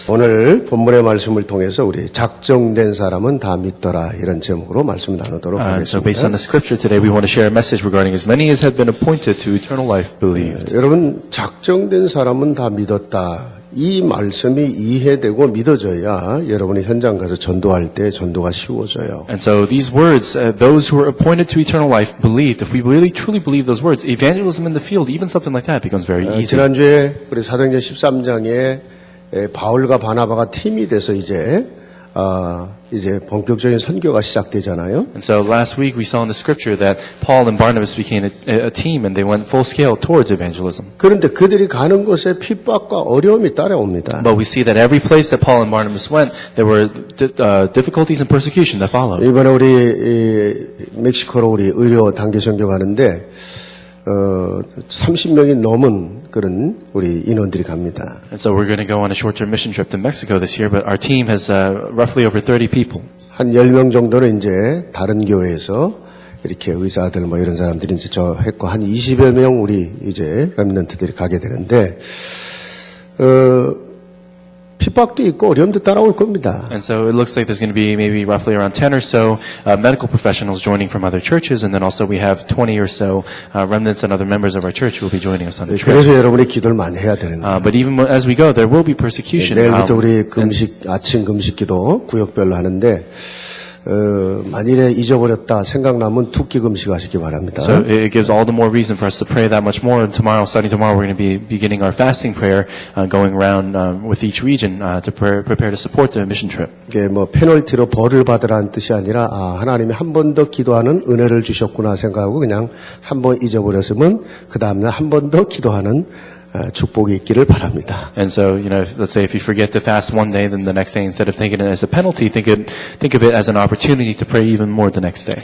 오늘 본문의 말씀을 통해서 우리 작정된 사람은 다 믿더라 이런 제목으로 말씀을 나누도록 So based on 하겠습니다. the scripture today, we want to share a message regarding as many as have been appointed to eternal life believed. 여러분 작정된 사람은 다 믿었다. 이 말씀이 이해되고 믿어져야 여러분이 현장 가서 전도할 때 전도가 쉬워져요. And so these words, those who are appointed to eternal life believed, if we really truly believe those words, evangelism in the field, even something like that becomes very easy. 지난주에 우리 사도행전 13장에 바울과 바나바가 팀이 돼서 이제 본격적인 선교가 시작되잖아요. And so last week we saw in the scripture that Paul and Barnabas became a team and they went full scale towards evangelism. 그런데 그들이 가는 곳에 핍박과 어려움이 따라옵니다. But we see that every place that Paul and Barnabas went, there were difficulties and persecution that followed. 이번에 우리 멕시코로 우리 의료 단기 선교 가는데 30명이 넘은 그런 우리 인원들이 갑니다. And so we're going to go on a short-term mission trip to Mexico this year, but our team has roughly over 30 people. 한 10명 정도는 이제 다른 교회에서 이렇게 의사들 뭐 이런 사람들이 이제 저 했고 한 20여 명 우리 이제 렘넌트들이 가게 되는데 핍박도 있고 어려움도 따라올 겁니다. And so it looks like there's going to be maybe roughly around 10 or so medical professionals joining from other churches, and then also we have 20 or so remnants and other members of our church who will be joining us on the trip. 그래서 여러분이 기도를 많이 해야 되는 거예요. But even as we go, there will be persecution. 내일부터 우리 아침 금식기도 구역별로 하는데 만일에 잊어버렸다 생각나면 투기 금식하시기 바랍니다. So it gives all the more reason for us to pray that much more. And tomorrow, starting tomorrow, we're going to be beginning our fasting prayer, going around with each region to prepare to support the mission trip. 이게 뭐 페널티로 벌을 받으라는 뜻이 아니라 하나님이 한 번 더 기도하는 은혜를 주셨구나 생각하고 그냥 한 번 잊어버렸으면 그 다음날 한 번 더 기도하는 축복이 있기를 바랍니다. And so, let's say if you forget to fast one day, then the next day, instead of thinking it as a penalty, think of it as an opportunity to pray even more the next day.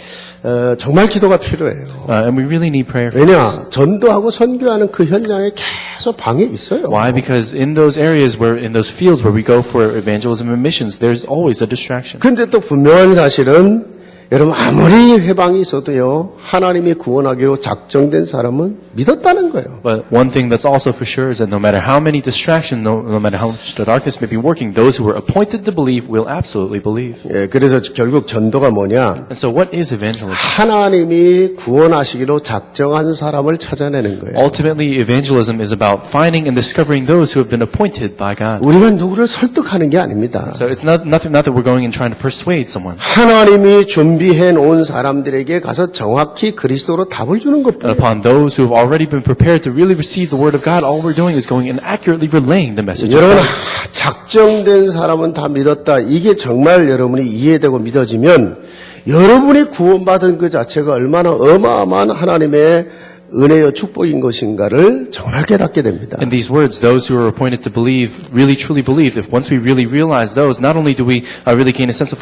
정말 기도가 필요해요. And we really need prayer for 왜냐? this. 전도하고 선교하는 그 현장에 계속 방해 있어요. Why? Because in those areas in those fields where we go for evangelism and missions, there's always a distraction. 근데 또 분명한 사실은 여러분 아무리 회방이 있어도요 하나님이 구원하기로 작정된 사람은 믿었다는 거예요. But one thing that's also for sure is that no matter how many distractions, no matter how much the darkness may be working, those who are appointed to believe will absolutely believe. 그래서 결국 전도가 뭐냐? And so what is evangelism? 하나님이 구원하시기로 작정한 사람을 찾아내는 거예요. Ultimately, evangelism is about finding and discovering those who have been appointed by God. 우리가 누구를 설득하는 게 아닙니다. So it's not that we're going and trying to persuade someone. 하나님이 준비해 놓은 사람들에게 가서 정확히 그리스도로 답을 주는 And 것뿐이에요. upon those who have already been prepared to really receive the word of God, all we're doing is going and accurately relaying the message of 여러분 Christ. 작정된 사람은 다 믿었다. 이게 정말 여러분이 이해되고 믿어지면 여러분이 구원받은 그 자체가 얼마나 어마어마한 하나님의 은혜여 축복인 것인가를 정말 깨닫게 됩니다. And these words, those who are appointed to believe, really truly believe. If once we really realize those, not only do we really gain a sense of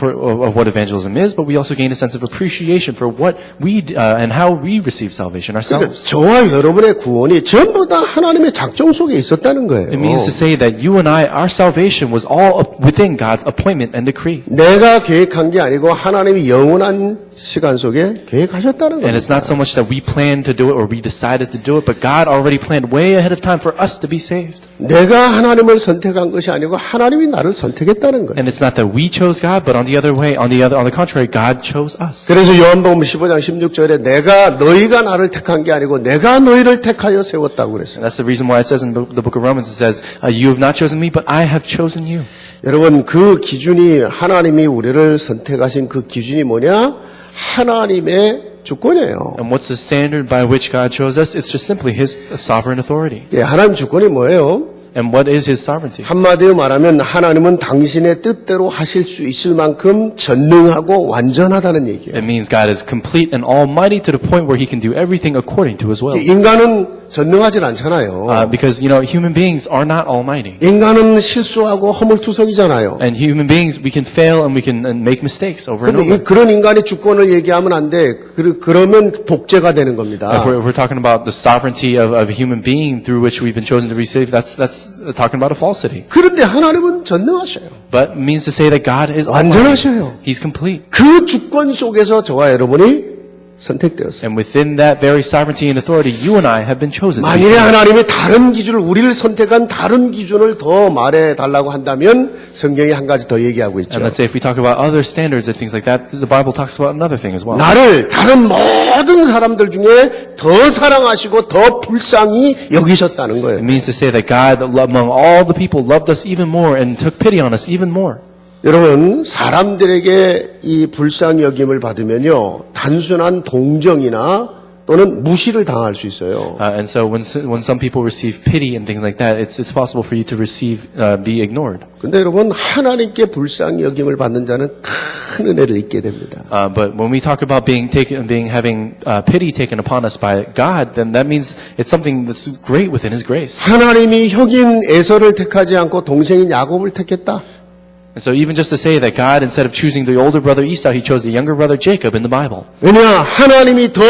what evangelism is, but we also gain a sense of appreciation for what we and how we receive salvation 그러니까 ourselves. 저와 여러분의 구원이 전부 다 하나님의 작정 속에 있었다는 거예요. It means to say that you and I, our salvation was all within God's appointment and decree. 내가 계획한 게 아니고 하나님이 영원한 시간 속에 계획하셨다는 And 거예요. it's not so much that we planned to do it or we decided to do it, but God already planned way ahead of time for us to be saved. 내가 하나님을 선택한 것이 아니고 하나님이 나를 선택했다는 거예요. And it's not that we chose God, but on the contrary, God chose us. 그래서 요한복음 15장 16절에 너희가 나를 택한 게 아니고 내가 너희를 택하여 세웠다고 그랬어요. And that's the reason why it says in the book of Romans, it says, you have not chosen me, but I have chosen you. 여러분 그 기준이 하나님이 우리를 선택하신 그 기준이 뭐냐? 하나님의 주권이에요. And what's the standard by which God chose us? It's just simply His sovereign authority. 예, 하나님 주권이 뭐예요? And what is His sovereignty? 한마디로 말하면 하나님은 당신의 뜻대로 하실 수 있을 만큼 전능하고 완전하다는 얘기예요. It means God is complete and almighty to the point where He can do everything according to His will. 인간은 전능하진 않잖아요. Because, human beings are not almighty. 인간은 실수하고 허물투성이잖아요. And human beings, we can fail and we can make mistakes over and 근데 over. 그런 인간의 주권을 얘기하면 안 돼. 그러면 독재가 되는 겁니다. If we're talking about the sovereignty of a human being through which we've been chosen to receive, that's talking about a falsity. 그런데 하나님은 전능하셔요. But it means to say that God is 완전하셔요. almighty. He's complete. 그 주권 속에서 저와 여러분이 선택되었어요. And within that very sovereignty and authority, you and I have been chosen. to be 만일에 saved. 하나님이 다른 기준을 우리를 선택한 다른 기준을 더 말해 달라고 한다면 성경이 한 가지 더 얘기하고 있죠. And let's say if we talk about other standards and things like that, the Bible talks about another thing as well. 나를 다른 모든 사람들 중에 더 사랑하시고 더 불쌍히 여기셨다는 거예요. It means to say that God, among all the people, loved us even more and took pity on us even more. 여러분, 사람들에게 이 불쌍히 여김을 받으면요, 단순한 동정이나 또는 무시를 당할 수 있어요. And so when some people receive pity and things like that, it's possible for you to be ignored. 근데 여러분, 하나님께 불쌍히 여김을 받는 자는 큰 은혜를 입게 됩니다. But when we talk about having pity taken upon us by God, then that means it's something that's great within His grace. 하나님이 형인 에서를 택하지 않고 동생인 야곱을 택했다. And so even just to say that God, instead of choosing the older brother Esau, He chose the younger brother Jacob in the Bible. 왜냐? 하나님이 더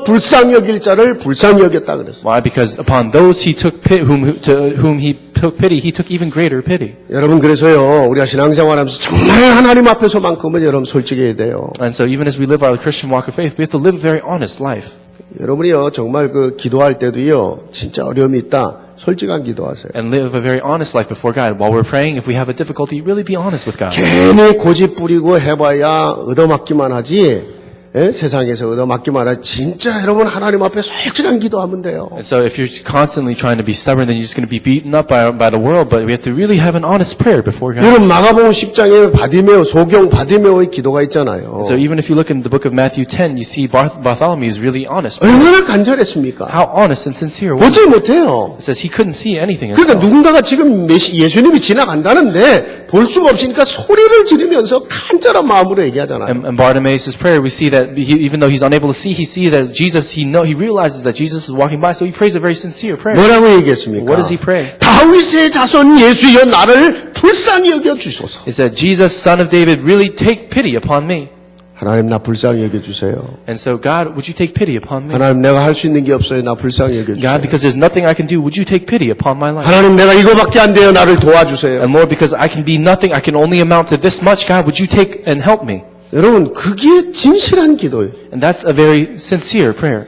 불쌍히 여길 자를 불쌍히 여겼다 그랬어요. Why? Because upon those whom He took pity, He took even greater pity. 여러분, 그래서요, 우리가 신앙생활하면서 정말 하나님 앞에서만큼은 여러분 솔직해야 돼요. And so even as we live our Christian walk of faith, we have to live a very honest life. 여러분이요, 정말 그 기도할 때도요, 진짜 어려움이 있다. 솔직한 기도하세요. And live a very honest life before God. While we're praying, if we have a difficulty, really be honest with God. 괜히 고집 부리고 해봐야 얻어맞기만 하지, 예? 세상에서 얻어맞기만 하지. 진짜 여러분 하나님 앞에 솔직한 기도하면 돼요. And so if you're constantly trying to be stubborn, then you're just going to be beaten up by the world. But we have to really have an honest prayer before God. 여러분 마가복음 10장에 바디메오, 소경 바디메오의 기도가 있잖아요. So even if you look in the book of Matthew 10, you see Bartholomew is really honest. 얼마나 간절했습니까? How honest and sincere was 보지 he? 못해요. It says he couldn't see anything 그러니까 himself. 누군가가 지금 예수님이 지나간다는데 볼 수가 없으니까 소리를 지르면서 간절한 마음으로 얘기하잖아요. And Bartimaeus' prayer, we see that even though he's unable to see, he sees that Jesus, he realizes that Jesus is walking by, so he prays a very sincere prayer. 뭐라고 얘기했습니까? What does he pray? 다윗의 자손 예수여 나를 불쌍히 여겨 주소서. He said, Jesus, son of David, really take pity upon me. 하나님 나 불쌍히 여겨 주세요. And so, God, would you take pity upon me? 하나님 내가 할 수 있는 게 없어요. 나 불쌍히 여겨 주세요. God, because there's nothing I can do, would you take pity upon my life? 하나님 내가 이거밖에 안 돼요. 나를 도와주세요. And Lord, because I can be nothing, I can only amount to this much, God, would you take and help me? 여러분 그게 진실한 기도예요. And that's a very sincere prayer.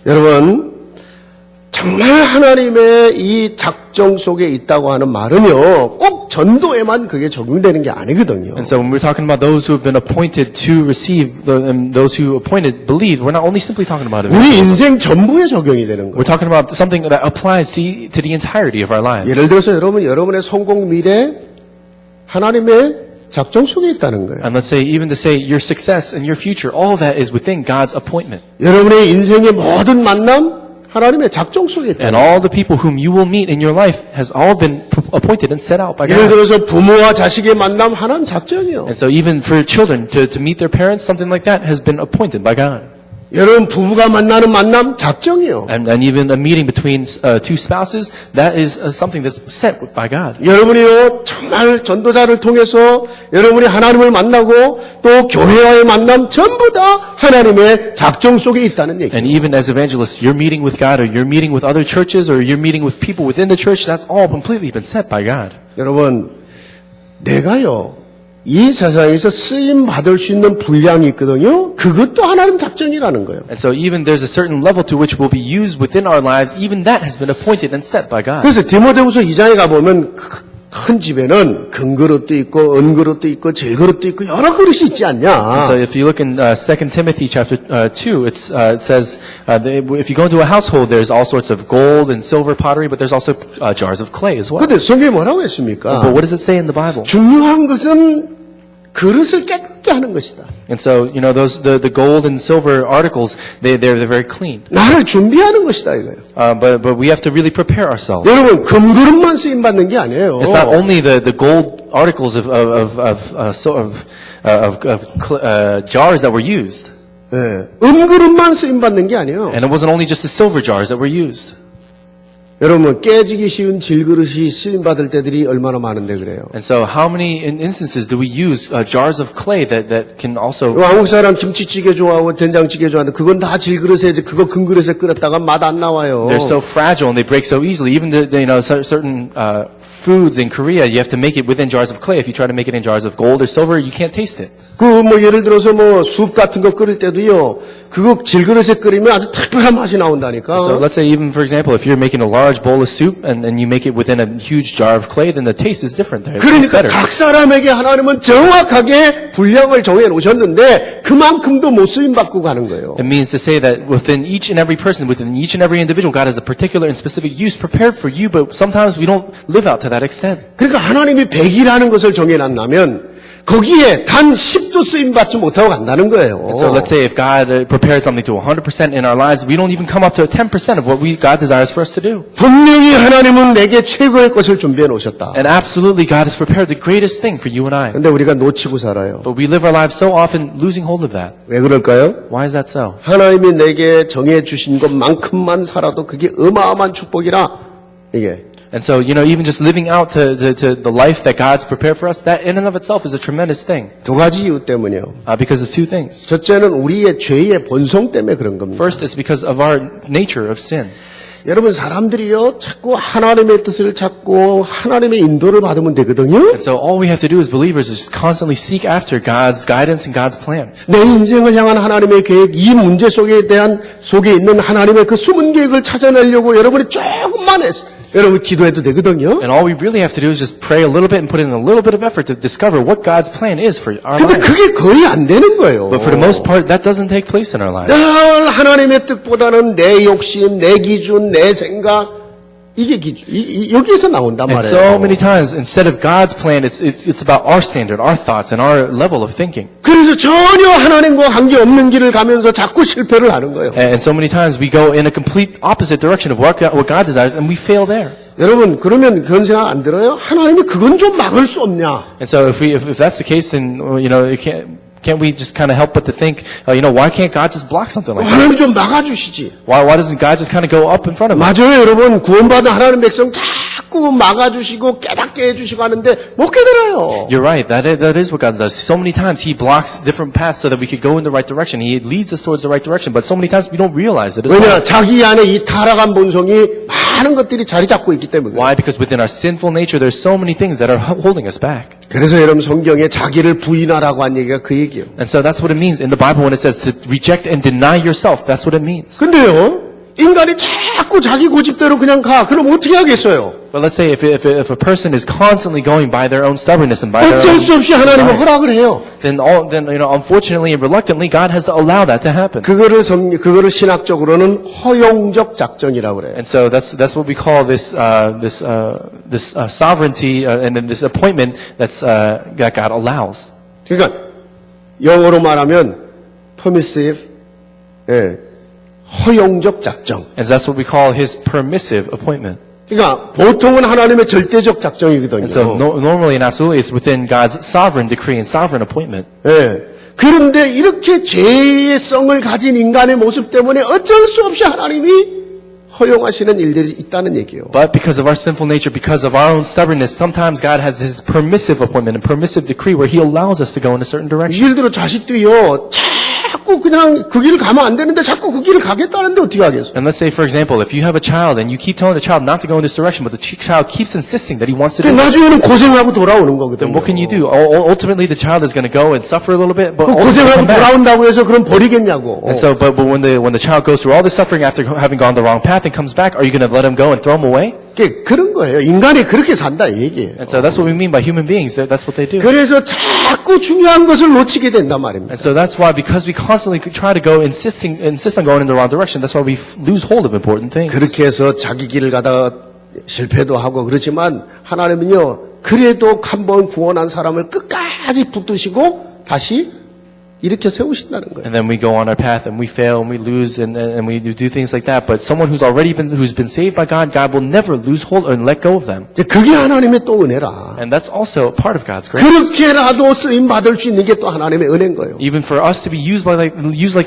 여러분 정말 하나님의 이 작정 속에 있다고 하는 말은요. 꼭 전도에만 그게 적용되는 게 아니거든요. And so when we're talking about those who have been appointed to receive, and those who appointed believe, we're not only simply talking about 우리 evangelism. 인생 전부에 적용이 되는 거예요. We're talking about something that applies to the entirety of our lives. 예를 들어서 여러분 여러분의 성공 미래 하나님의 작정 속에 있다는 거예요. And let's say, even to say your success and your future, all of that is within God's appointment. 여러분의 인생의 모든 만남 하나님의 작정 속에 있다. And all the people whom you will meet in your life has all been appointed and set out by 예를 God. 들어서 부모와 자식의 만남 하나는 작정이요. And so even for children to meet their parents, something like that has been appointed by God. 여러분 부부가 만나는 만남 작정이요. And even a meeting between two spouses, that is something that's set by God. 여러분이요 정말 전도자를 통해서 여러분이 하나님을 만나고 또 교회와의 만남 전부 다 하나님의 작정 속에 있다는 얘기. And even as evangelists, you're meeting with God, or you're meeting with other churches, or you're meeting with people within the church, that's all completely been set by God. 여러분 내가요 이 세상에서 쓰임 받을 수 있는 분량이 있거든요. 그것도 하나님 작정이라는 거예요. And so even there's a certain level to which will be used within our lives, even that has been appointed and set by God. 그래서 디모데후서 2장에 가보면 큰 집에는 금그릇도 있고 은그릇도 있고 질그릇도 있고 여러 그릇이 있지 않냐. So if you look in 2 Timothy chapter 2, it says if you go into a household, there's all sorts of gold and silver pottery, but there's also jars of clay as well. 그런데 성경이 뭐라고 했습니까? But what does it say in the Bible? 중요한 것은 그릇을 깨끗게 하는 것이다. And so the gold and silver articles, they're very clean. 나를 준비하는 것이다 이거예요. But we have to really prepare ourselves. 여러분 금그릇만 쓰임 받는 게 아니에요. It's not only the gold articles of jars that were used. 예, 은그릇만 쓰임 받는 게 아니에요. And it wasn't only just the silver jars that were used. 여러분 깨지기 쉬운 질그릇이 쓰임 받을 때들이 얼마나 많은데 그래요. And so how many instances do we use jars of clay that can also 한국 사람 김치찌개 좋아하고 된장찌개 좋아하는데 그건 다 질그릇에 그거 금그릇에 끓였다가 맛 안 나와요. they're so fragile and they break so easily. Even certain foods in Korea, you have to make it within jars of clay. If you try to make it in jars of gold or silver, you can't taste it. 그 뭐 예를 들어서 뭐 숲 같은 거 끓일 때도요. 그거 질그릇에 끓이면 아주 특별한 맛이 나온다니까. So let's say even, for example, if you're making a large bowl of soup and you make it within a huge jar of clay, then the taste is different there. It's 그러니까 better. 각 사람에게 하나님은 정확하게 분량을 정해 놓으셨는데 그만큼도 못 쓰임 받고 가는 거예요. It means to say that within each and every person, within each and every individual, God has a particular and specific use prepared for you, but sometimes we don't live out to that extent. 그러니까 하나님이 100이라는 것을 정해놨다면 거기에 단 10도 쓰임 받지 못하고 간다는 거예요. So let's say if God prepared something to 100% in our lives, we don't even come up to 10% of what God desires for us to do. 분명히 하나님은 내게 최고의 것을 준비해 놓으셨다. And absolutely, God has prepared the greatest thing for you and I. 근데 우리가 놓치고 살아요. But we live our lives so often losing hold of that. 왜 그럴까요? Why is that so? 하나님이 내게 정해 주신 것만큼만 살아도 그게 어마어마한 축복이라 이게. And so, even just living out to the life that God's prepared for us, that in and of itself is a tremendous thing. 두 가지 이유 때문이요. Because of two things. 첫째는 우리의 죄의 본성 때문에 그런 겁니다. First, it's because of our nature of sin. 여러분 사람들이요 자꾸 하나님의 뜻을 찾고 하나님의 인도를 받으면 되거든요. And so all we have to do as believers is just constantly seek after God's guidance and God's plan. 내 인생을 향한 하나님의 계획, 이 문제 속에 있는 하나님의 그 숨은 계획을 찾아내려고 여러분이 조금만 여러분 기도해도 되거든요. And all we really have to do is just pray a little bit and put in a little bit of effort to discover what God's plan is for our 근데 lives. 그게 거의 안 되는 거예요. But for the most part, that doesn't take place in our lives. 늘 하나님의 뜻보다는 내 욕심, 내 기준, 내 생각 이게 여기에서 나온단 And 말이에요. so many times, instead of God's plan, it's about our standard, our thoughts, and our level of thinking. 그래서 전혀 하나님과 관계없는 길을 가면서 자꾸 실패를 하는 거예요. And so many times we go in a complete opposite direction of what God desires, and we fail there. 여러분 그러면 그런 생각 안 들어요? 하나님이 그건 좀 막을 수 없냐? And so if that's the case, then can't we just kind of help but to think, why can't God just block something like that? 하나님 좀 막아주시지. Why doesn't God just kind of go up in front of us? 맞아요, 여러분. 구원받은 하나님 백성 자꾸 막아주시고 깨닫게 해주시고 하는데 못 깨달아요. You're right. That is what God does. So many times He blocks different paths so that we could go in the right direction. He leads us towards the right direction. But so many times we don't realize it as well. 왜냐, 자기 안에 이 타락한 본성이 많은 것들이 자리 잡고 있기 때문에. Why? Because within our sinful nature, there's so many things that are holding us back. 그래서 여러분 성경에 자기를 부인하라고 한 얘기가 그 얘기예요. And so that's what it means in the Bible when it says to reject and deny yourself. That's what it means. 근데요, 인간이 자꾸 자기 고집대로 그냥 가. 그럼 어떻게 하겠어요? But let's say if a person is constantly going by their own stubbornness and by their 어쩔 own 수 없이 하나님은 desire, 허락을 해요. then unfortunately and reluctantly, God has to allow that to happen. 그거를 신학적으로는 허용적 작정이라고 그래요. And so that's what we call this sovereignty and then this appointment that God allows. 그러니까 영어로 말하면 permissive, 허용적 작정. And that's what we call His permissive appointment. 그러니까 보통은 하나님의 절대적 작정이거든요. And so normally and absolutely, it's within God's sovereign decree and sovereign appointment. 그런데 이렇게 죄의 성을 가진 인간의 모습 때문에 어쩔 수 없이 하나님이 허용하시는 일들이 있다는 얘기예요. But because of our sinful nature, because of our own stubbornness, sometimes God has His permissive appointment and permissive decree where He allows us to go in a certain direction. 예를 들어 자식도요. 자꾸 그냥 그 길을 가면 안 되는데 자꾸 그 길을 가겠다는데 어떻게 하겠어요? And let's say, for example, if you have a child and you keep telling the child not to go in this direction, but the child keeps insisting that he wants to do it, 나중에는 고생하고 돌아오는 then 거거든요. what can you do? Ultimately, the child is going to go and suffer a little bit, but 그 ultimately 고생하고 come back. 돌아온다고 해서 그럼 버리겠냐고. And so, but when the child goes through all this suffering after having gone the wrong path and comes back, are you going to let him go and throw him away? 그런 거예요. 인간이 그렇게 산다 이 얘기예요. And so that's what we mean by human beings. That's what they do. 그래서 자꾸 중요한 것을 놓치게 된단 말입니다. And so that's why, because we constantly try to go insist on going in the wrong direction, that's why we lose hold of important things. 그렇게 해서 자기 길을 가다가 실패도 하고 그렇지만 하나님은요. 그래도 한번 구원한 사람을 끝까지 붙드시고 다시 일으켜 세우신다는 거예요. And then we go on our path and we fail and we lose and we do things like that. But someone who's been saved by God, God will never lose hold and let go of them. 그게 하나님의 또 은혜라. And that's also part of God's grace. 그렇게라도 쓰임 받을 수 있는 게 또 하나님의 은혜인 거예요. Even for us to be used like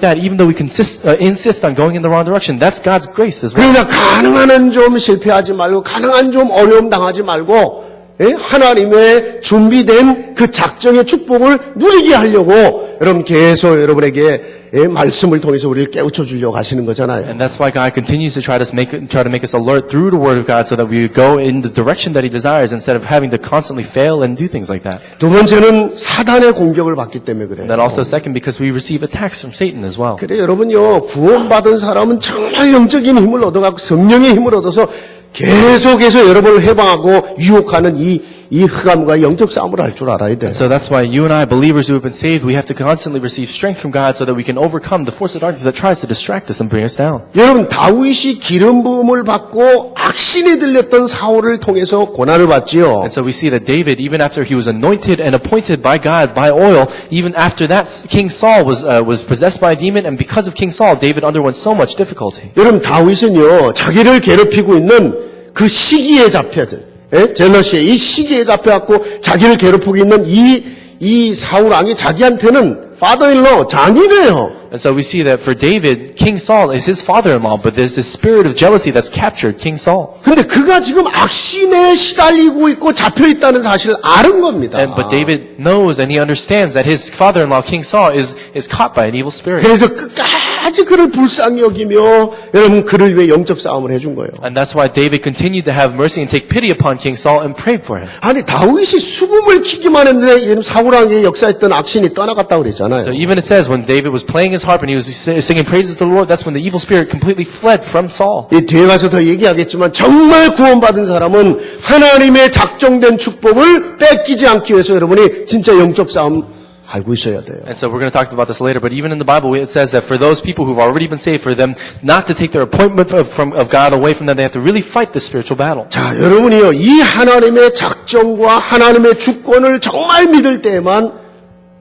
that, even though we insist on going in the wrong direction, that's God's grace as well. 그러니까 가능한 한 좀 실패하지 말고 가능한 좀 어려움 당하지 말고 하나님의 준비된 그 작정의 축복을 누리게 하려고 여러분 계속 여러분에게 말씀을 통해서 우리를 깨우쳐 주려고 하시는 거잖아요. And that's why God continues to try to make us alert through the Word of God so that we go in the direction that He desires instead of having to constantly fail and do things like that. 두 번째는 사단의 공격을 받기 때문에 그래요. And then also second, because we receive attacks from Satan as well. 그래 여러분요 구원받은 사람은 정말 영적인 힘을 얻어갖고 성령의 힘을 얻어서 계속해서 여러분을 해방하고 유혹하는 이 흑암과 영적 싸움을 할 줄 알아야 돼요. So that's why you and I, believers who have been saved, we have to constantly receive strength from God so that we can overcome the force of darkness that tries to distract us and bring us down. 여러분 다윗이 기름 부음을 받고 악신이 들렸던 사울을 통해서 고난을 받지요. And so we see that David, even after he was anointed and appointed by God by oil, even after that, King Saul was possessed by a demon, and because of King Saul, David underwent so much difficulty. 여러분 다윗은요 자기를 괴롭히고 있는 그 시기에 잡혀져. 젤러시에 이 시기에 잡혀갖고 자기를 괴롭히고 있는 이 사울 왕이 자기한테는 father-in-law 장인이에요. And so we see that for David, King Saul is his father-in-law, but there's this spirit of jealousy that's captured King Saul. 근데 그가 지금 악신에 시달리고 있고 잡혀 있다는 사실을 아는 겁니다. But David knows and he understands that his father-in-law, King Saul, is caught by an evil spirit. 그래서 끝까지 그를 불쌍히 여기며 여러분 그를 위해 영적 싸움을 해준 거예요. And that's why David continued to have mercy and take pity upon King Saul and prayed for him. 아니 다윗이 수금을 키기만 했는데 사울 왕의 역사했던 악신이 떠나갔다고 그랬잖아요. So even it says when David was playing his harp and he was singing praises to the Lord, that's when the evil spirit completely fled from Saul. 이 뒤에 가서 더 얘기하겠지만 정말 구원받은 사람은 하나님의 작정된 축복을 뺏기지 않기 위해서 여러분이 진짜 영적 싸움 알고 있어야 돼요. And so we're going to talk about this later, but even in the Bible it says that for those people who've already been saved, for them not to take their appointment of God away from them, they have to really fight this spiritual battle. 자, 여러분이요 이 하나님의 작정과 하나님의 주권을 정말 믿을 때에만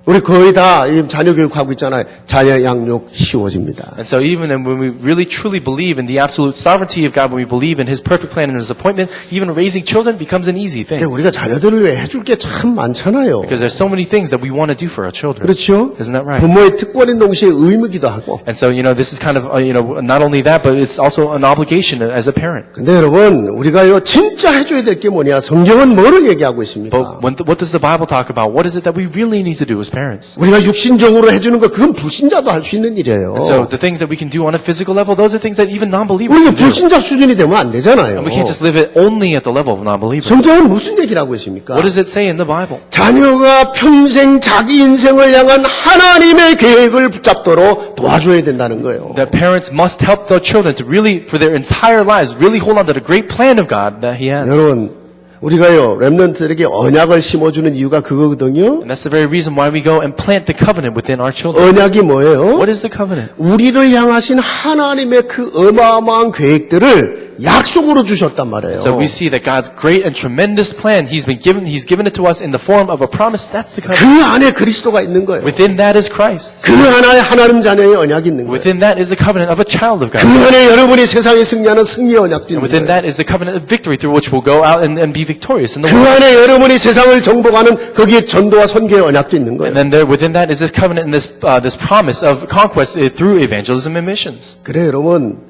우리 거의 다 자녀 교육하고 있잖아요. 자녀 양육 쉬워집니다. And so even when we really truly believe in the absolute sovereignty of God, when we believe in His perfect plan and His appointment, even raising children becomes an easy thing. 우리가 자녀들을 위해 해줄 게 참 많잖아요. Because there's so many things that we want to do for our children. 그렇죠? Isn't that right? 부모의 특권인 동시에 의무기도 하고. And so, this is kind of, not only that, but it's also an obligation as a parent. 근데 여러분, 우리가요, 진짜 해줘야 될 게 뭐냐? 성경은 뭐를 얘기하고 있습니까? But what does the Bible talk about? What is it that we really need to do as parents? 우리가 육신적으로 해주는 거, 그건 불신자도 할 수 있는 일이에요. And so the things that we can do on a physical level, those are things that even non-believers 우리가 can do. 불신자 수준이 되면 안 되잖아요. And we can't just live it only at the level of non-believers. 성경은 무슨 얘기를 하고 있습니까? What does it say in the Bible? 자녀가 평생 자기 인생을 향한 하나님의 계획을 붙잡도록 도와줘야 된다는 거예요. That parents must help their children to really, for their entire lives, really hold on to the great plan of God that He has. 여러분, 우리가요, 렘넌트들에게 언약을 심어주는 이유가 그거거든요. And that's the very reason why we go and plant the covenant within our children. 언약이 뭐예요? What is the covenant? 우리를 향하신 하나님의 그 어마어마한 계획들을 약속으로 주셨단 말이에요. So we see that God's great and tremendous plan, He's given it to us in the form of a promise. That's the 그 covenant. 안에 그리스도가 있는 거예요. Within that is Christ. 그 안에 하나님 자녀의 언약이 있는 거예요. Within that is the covenant of a child of God. 그 안에 여러분이 세상에 승리하는 승리의 언약도 And 있는 within 거예요. that is the covenant of victory through which we'll go out and be victorious in the 그 world. 안에 여러분이 세상을 정복하는 거기에 전도와 선교의 언약도 있는 거예요. And then within that is this covenant and this promise of conquest through evangelism and missions. 그래 여러분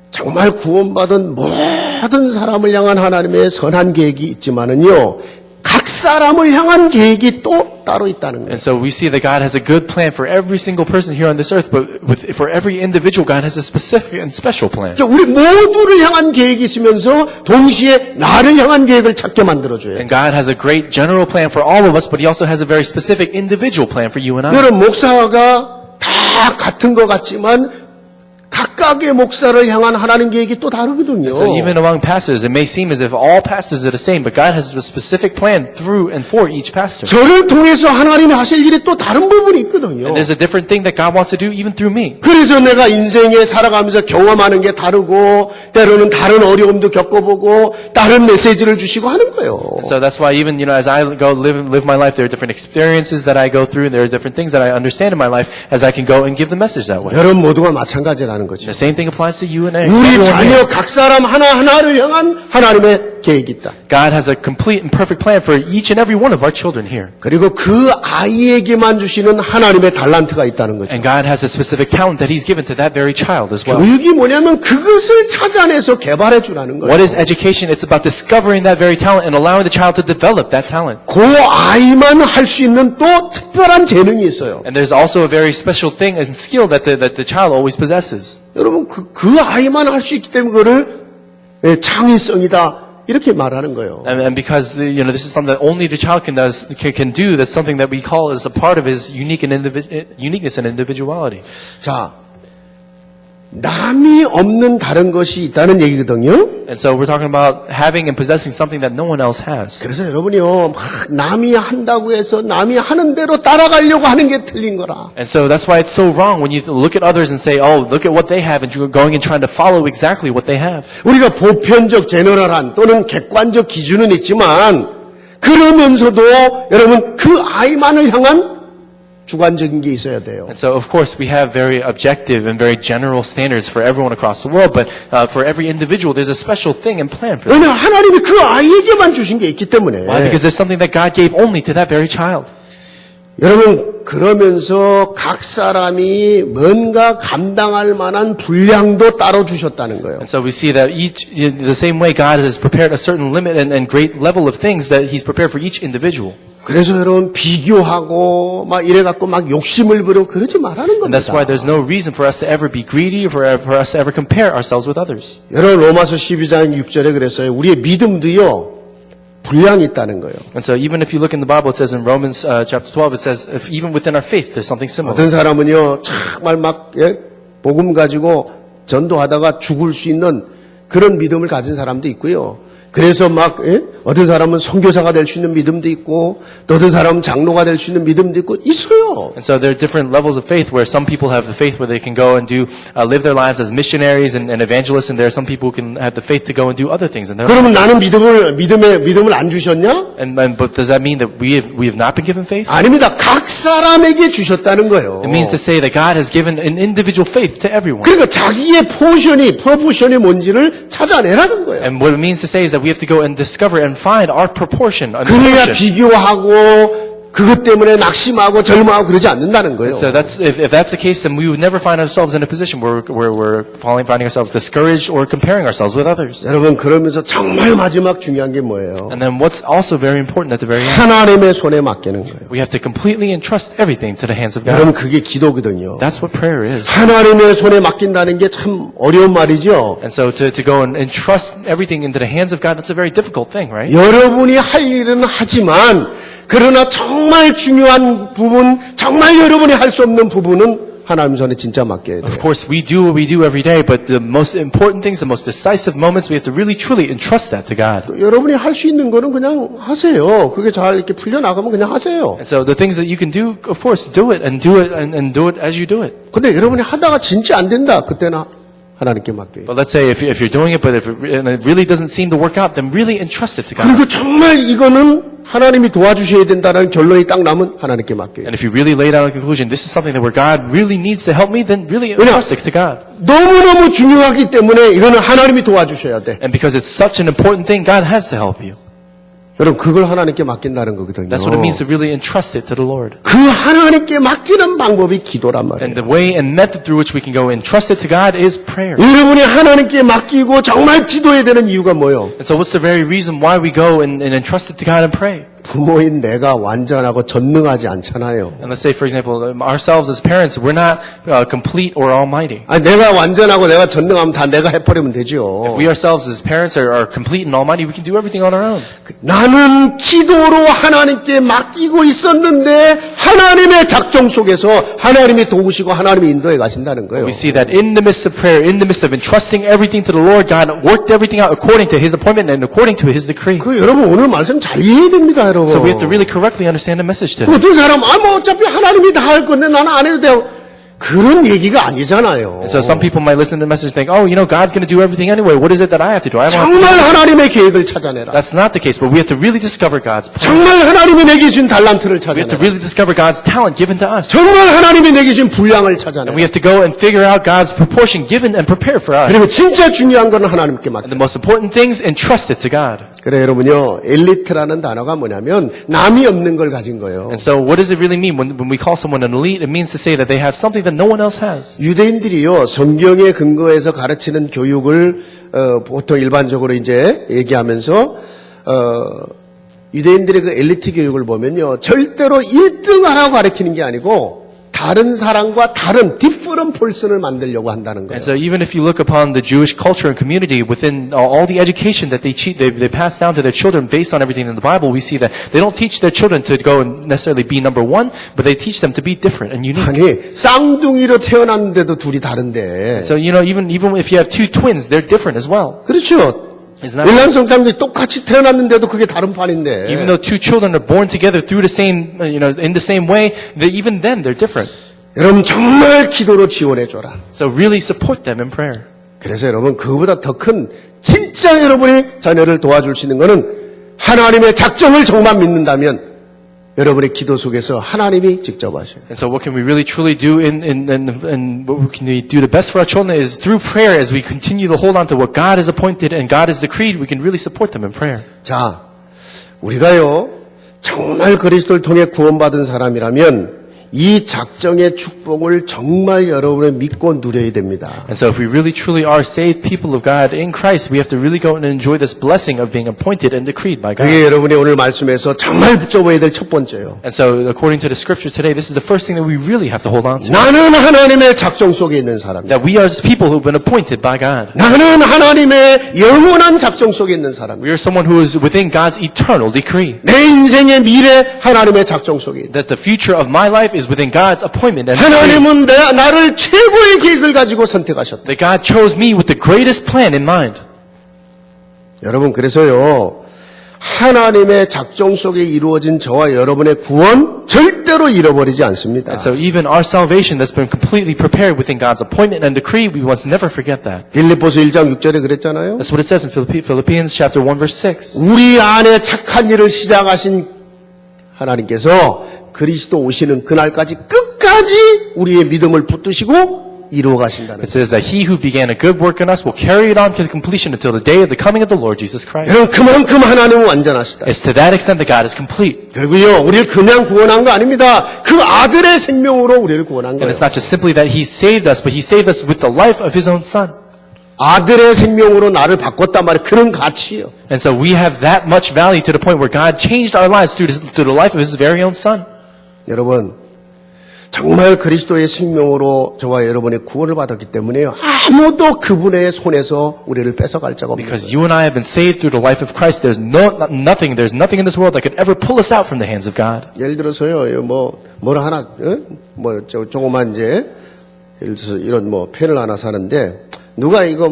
정말 구원받은 모든 사람을 향한 하나님의 선한 계획이 있지만은요 각 사람을 향한 계획이 또 따로 있다는 거예요. And so we see that God has a good plan for every single person here on this earth, but for every individual, God has a specific and special plan. 우리 모두를 향한 계획이 있으면서 동시에 나를 향한 계획을 찾게 만들어줘요. And God has a great general plan for all of us, but He also has a very specific individual plan for you and I. 여러분 목사가 다 같은 것 같지만 각각의 목사를 향한 하나님 계획이 또 다르거든요. So even among pastors, it may seem as if all pastors are the same, but God has a specific plan through and for each pastor. 저를 통해서 하나님이 하실 일이 또 다른 부분이 있거든요. And there's a different thing that God wants to do even through me. 그래서 내가 인생에 살아가면서 경험하는 게 다르고 때로는 다른 어려움도 겪어보고 다른 메시지를 주시고 하는 거예요. So that's why even, as I go live my life, there are different experiences that I go through, and there are different things that I understand in my life as I can go and give the message that way. 여러분 모두가 마찬가지라는 거죠. The same thing applies to you and I. 우리 자녀 각 사람 하나하나를 향한 하나님의 계획이 있다. God has a complete and perfect plan for each and every one of our children here. 그리고 그 아이에게만 주시는 하나님의 달란트가 있다는 거죠. And God has a specific talent that He's given to that very child as well. 교육이 뭐냐면 그것을 찾아내서 개발해 주라는 거예요. What is education? It's about discovering that very talent and allowing the child to develop that talent. 그 아이만 할 수 있는 또 특별한 재능이 있어요. And there's also a very special thing and skill that the child always possesses. 여러분 그 아이만 할 수 있기 때문에 그거를 창의성이다 이렇게 말하는 거예요. And because this is something that only the child can do. That's something that we call as a part of his uniqueness and individuality. 자, 남이 없는 다른 것이 있다는 얘기거든요. And so we're talking about having and possessing something that no one else has. 그래서 여러분이요, 막 남이 한다고 해서 남이 하는 대로 따라가려고 하는 게 틀린 거라. And so that's why it's so wrong when you look at others and say, "Oh, look at what they have," and you're going and trying to follow exactly what they have. 우리가 보편적 제너럴한 또는 객관적 기준은 있지만 그러면서도 여러분 그 아이만을 향한 주관적인 게 있어야 돼요. And so, of course, we have very objective and very general standards for everyone across the world, but for every individual, there's a special thing and plan for them. 왜냐 하나님이 그 아이에게만 주신 게 있기 때문에. Why? Because there's something that God gave only to that very child. 여러분 그러면서 각 사람이 뭔가 감당할 만한 분량도 따로 주셨다는 거예요. And so we see that the same way God has prepared a certain limit and great level of things that He's prepared for each individual. 그래서 여러분 비교하고 막 이래 갖고 막 욕심을 부리고 그러지 말라는 And that's 겁니다. why there's no reason for us to ever be greedy or for us to ever compare ourselves with others. 여러분 로마서 12장 6절에 그랬어요. 우리의 믿음도요. 분량이 있다는 거예요. And so even if you look in the Bible, it says in Romans chapter 12, it says if even within our faith there's something similar. 어떤 사람은요. 정말 막 복음 가지고 전도하다가 죽을 수 있는 그런 믿음을 가진 사람도 있고요. 그래서 막 어떤 사람은 선교사가 될 수 있는 믿음도 있고 또 어떤 사람은 장로가 될 수 있는 믿음도 있고 있어요. And so there are different levels of faith where some people have the faith where they can go and live their lives as missionaries and evangelists, and there are some people who can have the faith to go and do other things in their lives. 그러면 나는 믿음을 안 주셨냐? But does that mean that we have not been given faith? 아닙니다. 각 사람에게 주셨다는 거예요. It means to say that God has given an individual faith to everyone. 그러니까 자기의 프로포션이 뭔지를 찾아내라는 거예요. And what it means to say is that we have to go and discover and find our proportion. 그래야 비교하고 그것 때문에 낙심하고 절망하고 그러지 않는다는 거예요. So if that's the case, then we would never find ourselves in a position where we're finding ourselves discouraged or comparing ourselves with others. 여러분 그러면서 정말 마지막 중요한 게 뭐예요? And then what's also very important at the very end, 하나님의 손에 맡기는 거예요. we have to completely entrust everything to the hands of 여러분 God. 그게 기도거든요. That's what prayer is. 하나님의 손에 맡긴다는 게 참 어려운 말이죠. And so to go and entrust everything into the hands of God, that's a very difficult thing, right? 여러분이 할 일은 하지만 그러나 정말 중요한 부분, 정말 여러분이 할 수 없는 부분은 하나님 손에 진짜 맡겨야 돼요. Of course, we do what we do every day, but the most important things, the most decisive moments, we have to really truly entrust that to God. 여러분이 할 수 있는 거는 그냥 하세요. 그게 잘 이렇게 풀려나가면 그냥 하세요. And so the things that you can do, of course, do it and do it as you do it. 근데 여러분이 하다가 진짜 안 된다. 그때는 하나님께 맡겨요. But let's say if you're doing it, but if it really doesn't seem to work out, then really entrust it to God. 그리고 정말 이거는 하나님이 도와주셔야 된다는 결론이 딱 나면 하나님께 맡겨요. And if you really lay down a conclusion, this is something that where God really needs to help me, then really entrust it to God. 너무너무 중요하기 때문에 이거는 하나님이 도와주셔야 돼. And because it's such an important thing, God has to help you. 여러분 그걸 하나님께 맡긴다는 거거든요. That's what it means to really entrust it to the Lord. 그 하나님께 맡기는 방법이 기도란 말이에요. And the way and method through which we can go and entrust it to God is prayer. 여러분이 하나님께 맡기고 정말 기도해야 되는 이유가 뭐예요? And so what's the very reason why we go and entrust it to God and pray? 부모인 내가 완전하고 전능하지 않잖아요. And let's say, for example, ourselves as parents, we're not complete or almighty. 아니, 내가 완전하고 내가 전능하면 다 내가 해버리면 되죠. If we ourselves as parents are complete and almighty, we can do everything on our own. 나는 기도로 하나님께 맡기고 있었는데 하나님의 작정 속에서 하나님이 도우시고 하나님이 인도해 가신다는 거예요. We see that in the midst of prayer, in the midst of entrusting everything to the Lord, God worked everything out according to His appointment and according to His decree. 그 여러분 오늘 말씀 잘 이해해야 됩니다, 여러분. So we have to really correctly understand the message today. 어떤 사람 뭐 어차피 하나님이 다 할 건데 나는 안 해도 돼요. 그런 얘기가 아니잖아요. And so some people might listen to the message and think, oh, God's going to do everything anyway. What is it that I have to do? I don't have to. 정말 하나님의 계획을 찾아내라. That's not the case, but we have to really discover God's plan. 정말 하나님이 내게 준 달란트를 We have to 찾아내라. really discover God's talent given to us. 정말 하나님이 내게 준 분량을 And we 찾아내라. have to go and figure out God's proportion given and prepared for us. 그리고 진짜 중요한 건 하나님께 맡겨. And the most important things, entrust it to God. 그래 여러분요, 엘리트라는 단어가 뭐냐면 남이 없는 걸 가진 거예요. And so what does it really mean when we call someone an elite? It means to say that they have something that no one else has. 유대인들이요, 성경에 근거해서 가르치는 교육을 보통 일반적으로 이제 얘기하면서 유대인들의 그 엘리트 교육을 보면요, 절대로 1등하라고 가르치는 게 아니고 다른 사람과 다른 different person을 만들려고 한다는 거예요. And so even if you look upon the Jewish culture and community within all the education that they pass down to their children based on everything in the Bible, we see that they don't teach their children to go and necessarily be number one, but they teach them to be different and unique. 아니 쌍둥이로 태어났는데도 둘이 다른데. So even if you have two twins, they're different as well. 그렇죠. Isn't that right? 일란 성장들이 똑같이 태어났는데도 그게 다른 판인데. Even though two children are born together through the same, in the same way, even then they're different. 여러분 정말 기도로 지원해 줘라. So really support them in prayer. 그래서 여러분 그보다 더 큰 진짜 여러분이 자녀를 도와줄 수 있는 것은 하나님의 작정을 정말 믿는다면 여러분의 기도 속에서 하나님이 직접 하셔요. And so what can we really truly do in what can we do the best for our children is through prayer as we continue to hold on to what God has appointed and God has decreed, we can really support them in prayer. 자, 우리가요 정말 그리스도를 통해 구원받은 사람이라면 이 작정의 축복을 정말 여러분의 믿고 누려야 됩니다. And so if we really truly are saved people of God in Christ, we have to really go and enjoy this blessing of being appointed and decreed by God. 그게 여러분이 오늘 말씀에서 정말 붙잡아야 될 첫 번째요. And so according to the scripture today, this is the first thing that we really have to hold on to. 나는 하나님의 작정 속에 있는 사람이다. That we are people who've been appointed by God. 나는 하나님의 영원한 작정 속에 있는 사람이다. We are someone who is within God's eternal decree. 내 인생의 미래 하나님의 작정 속에 있다. That the future of my life is within God's appointment and decree. 하나님은 나를 최고의 계획을 가지고 선택하셨다. That God chose me with the greatest plan in mind. 여러분 그래서요 하나님의 작정 속에 이루어진 저와 여러분의 구원 절대로 잃어버리지 않습니다. And so even our salvation that's been completely prepared within God's appointment and decree, we must never forget that. 빌립보서 1장 6절에 그랬잖아요. That's what it says in Philippians chapter 1 verse 6. 우리 안에 착한 일을 시작하신 하나님께서 그리스도 오시는 그날까지 끝까지 우리의 믿음을 붙드시고 이루어 가신다는 It says that he who began a good work in us will carry it on to completion until the day of the coming of the Lord Jesus Christ. 여러분 그만큼 하나님은 완전하시다. It's to that extent that God is complete. 그리고요 우리를 그냥 구원한 거 아닙니다. 그 아들의 생명으로 우리를 구원한 And 거예요. it's not just simply that he saved us, but he saved us with the life of his own son. 아들의 생명으로 나를 바꿨단 말이에요. 그런 가치예요. And so we have that much value to the point where God changed our lives through the life of his very own son. 여러분 정말 그리스도의 생명으로 저와 여러분의 구원을 받았기 때문에요. 아무도 그분의 손에서 우리를 뺏어갈 자가 없는 Because 거예요. you and I have been saved through the life of Christ, there's nothing in this world that could ever pull us out from the hands of God. 예를 들어서요, 뭐를 하나, 조그만 이제, 예를 들어서 이런 펜을 하나 사는데, 누가 이거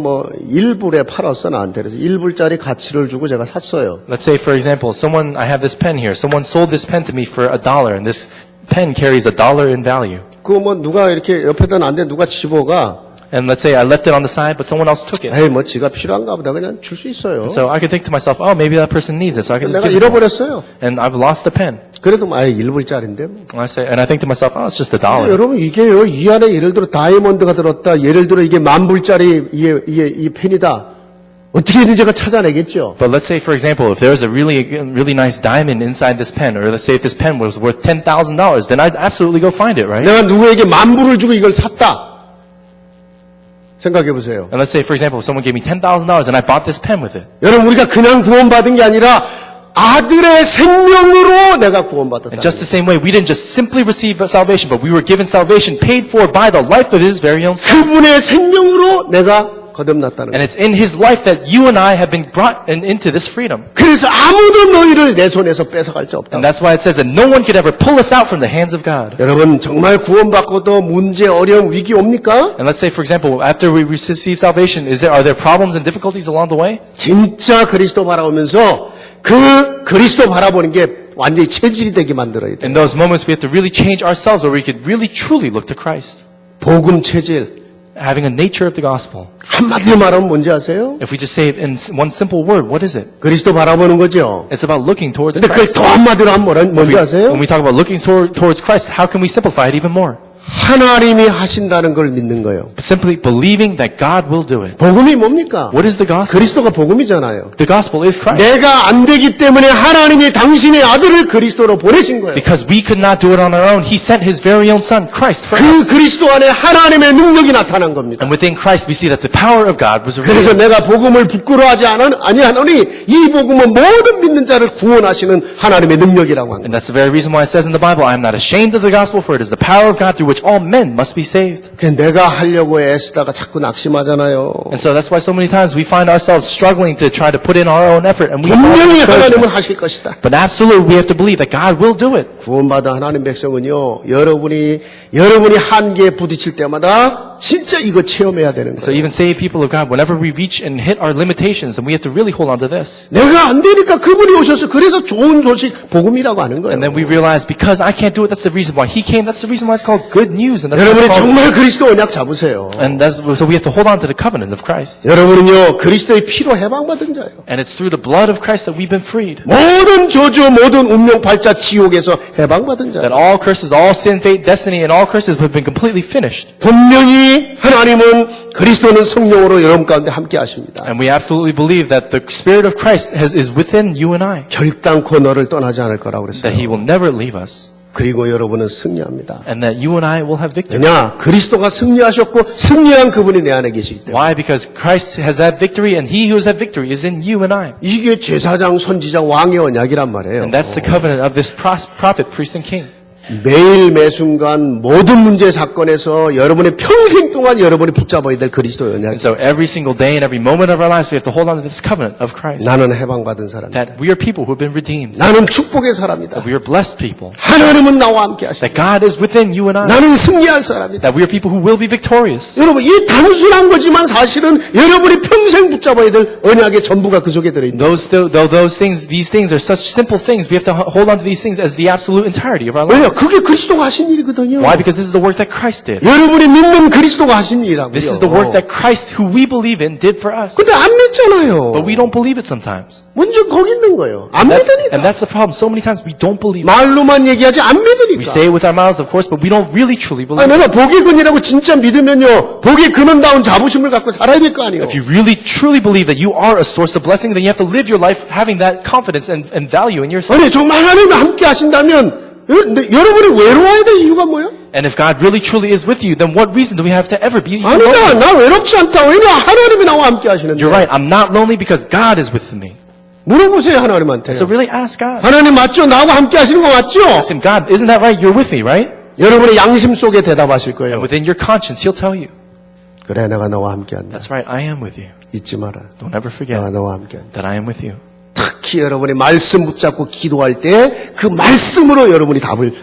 1불에 팔았어, 나한테. 그래서 1불짜리 가치를 주고 제가 샀어요. Let's say, for example, I have this pen here. Someone sold this pen to me for $1, and this pen carries $1 in value. 그거 누가 이렇게 옆에다 놨는데 누가 집어가, And let's say I left it on the side, but someone else took it. 에이, 지가 필요한가 보다. 그냥 줄 수 있어요. So I could think to myself, oh, maybe that person needs it, so I can just 내가 give it to them. 잃어버렸어요. And I've lost the pen. 그래도 1불짜리인데. And I think to myself, oh, it's just $1. 여러분, 이게요, 이 안에 예를 들어 다이아몬드가 들었다. 예를 들어 이게 10,000불짜리 이 펜이다. 어떻게든 제가 찾아내겠죠. But let's say, for example, if there's a really nice diamond inside this pen, or let's say if this pen was worth $10,000, then I'd absolutely go find it, right? 내가 누구에게 10,000불을 주고 이걸 샀다. 생각해 보세요. And let's say, for example, if someone gave me $10,000 and I bought this pen with it. 여러분, 우리가 그냥 구원받은 게 아니라 아들의 생명으로 내가 구원받았다. In just the same way, we didn't just simply receive salvation, but we were given salvation paid for by the life of his very own son. 그분의 생명으로 내가 거듭났다는 And 거예요. it's in his life that you and I have been brought into this freedom. 그래서 아무도 너희를 내 손에서 뺏어갈 자 없다. And that's why it says that no one could ever pull us out from the hands of God. 여러분 정말 구원받고도 문제, 어려움, 위기 옵니까? And let's say, for example, after we receive salvation, are there problems and difficulties along the way? 진짜 그리스도 바라보면서 그 그리스도 바라보는 게 완전히 체질이 되게 만들어야 돼. In those moments, we have to really change ourselves, or we could really truly look to Christ. 복음 체질. having a nature of the gospel. 한마디로 말하면 뭔지 아세요? If we just say it in one simple word, what is it? 그리스도 바라보는 거죠. It's about looking towards 근데 그걸 Christ. 더 한마디로 하면 뭔지 아세요? When we talk about looking towards Christ, how can we simplify it even more? 하나님이 하신다는 걸 믿는 거예요. Simply believing that God will do it. 복음이 뭡니까? What is the gospel? 그리스도가 복음이잖아요. The gospel is Christ. 내가 안 되기 때문에 하나님이 당신의 아들을 그리스도로 보내신 거예요. Because we could not do it on our own, He sent His very own Son, Christ, for 그 us. 그리스도 안에 하나님의 능력이 나타난 겁니다. And within Christ, we see that the power of God was 그래서 revealed. 내가 복음을 부끄러워하지 아니하노니 이 복음은 모든 믿는 자를 구원하시는 하나님의 능력이라고 합니다. And that's the very reason why it says in the Bible, I am not ashamed of the gospel, for it is the power of God through which all men must be saved. 내가 하려고 애쓰다가 자꾸 낙심하잖아요. And so that's why so many times we find ourselves struggling to try to put in our own effort, and we fall into 분명히 하나님은 discouragement. 하실 것이다. But absolutely, we have to believe that God will do it. 구원받은 하나님 백성은요, 여러분이 한계에 부딪힐 때마다 진짜 이거 체험해야 되는 So 거예요. even saved people of God, whenever we reach and hit our limitations, then we have to really hold on to this. 내가 안 되니까 그분이 오셔서 그래서 좋은 소식 복음이라고 하는 거예요. And then we realize because I can't do it, that's the reason why He came. That's the reason why it's called good news. And that's what 여러분이 it's called. 정말 그리스도 언약 잡으세요. And so we have to hold on to the covenant of Christ. 여러분은요, 그리스도의 피로 해방받은 자예요. And it's through the blood of Christ that we've been freed. 모든 저주, 모든 운명 발자 지옥에서 해방받은 That 자예요. all curses, all sin, fate, destiny, and all curses have been completely finished. 분명히 하나님은 그리스도는 성령으로 여러분 가운데 함께 하십니다. And we absolutely believe that the Spirit of Christ is within you and I. 결단코 너를 떠나지 않을 거라고 That 그랬어요. He will never leave us. 그리고 여러분은 승리합니다. And that you and I will have victory. 왜냐? 그리스도가 승리하셨고 승리한 그분이 내 안에 계시기 때문에. Why? Because Christ has that victory, and He who has that victory is in you and I. 이게 제사장, 선지자, 왕의 언약이란 말이에요. And that's the covenant of this prophet, priest, and king. 매일 매순간 모든 문제 사건에서 여러분의 평생 동안 여러분이 붙잡아야 될 그리스도의 언약. And so every single day and every moment of our lives, we have to hold on to this covenant of Christ. 나는 해방받은 사람이다. That we are people who have been redeemed. 나는 축복의 사람이다. That we are blessed people. 하나님은 나와 함께 하시다. That God is within you and I. 나는 승리할 사람이다. That we are people who will be victorious. 여러분, 이 단순한 거지만 사실은 여러분이 평생 붙잡아야 될 언약의 전부가 그 속에 들어있는 거예요. These things are such simple things. We have to hold on to these things as the absolute entirety of our life. 왜냐? 그게 그리스도가 하신 일이거든요. Why? Because this is the work that Christ did. 여러분이 믿는 그리스도가 하신 일이라고요. This is the work that Christ, who we believe in, did for us. 근데 안 믿잖아요. But we don't believe it sometimes. 문제 거기 있는 거예요. 안 And 믿으니까. that's the problem. So many times we don't believe it. 말로만 얘기하지 안 We 믿으니까. say it with our mouths, of course, but we don't really truly believe it. 내가 복의 근이라고 진짜 믿으면요, 복의 근원다운 자부심을 갖고 살아야 될 거 아니에요. If you really truly believe that you are a source of blessing, then you have to live your life having that confidence and value in yourself. 아니 정말 하나님이 함께 하신다면 여러분이 외로워야 될 이유가 뭐예요? And if God really truly is with you, then what reason do we have to ever be even 아니다, lonely? 나 외롭지 않다. 왜냐 하나님이 나와 함께 하시는데. You're right. I'm not lonely because God is with me. 물어보세요 하나님한테. So really ask God. 하나님 맞죠? 나하고 함께 하시는 거 맞죠? Ask Him, God, isn't that right? You're with me, right? 여러분의 양심 속에 대답하실 거예요. And within your conscience, He'll tell you. 그래 내가 너와 함께 한다. That's right. I am with you. 잊지 마라. Don't ever forget 내가 너와 함께 한다. that I am with you. 특히 여러분이 말씀 붙잡고 기도할 때 그 말씀으로 여러분이 하나님이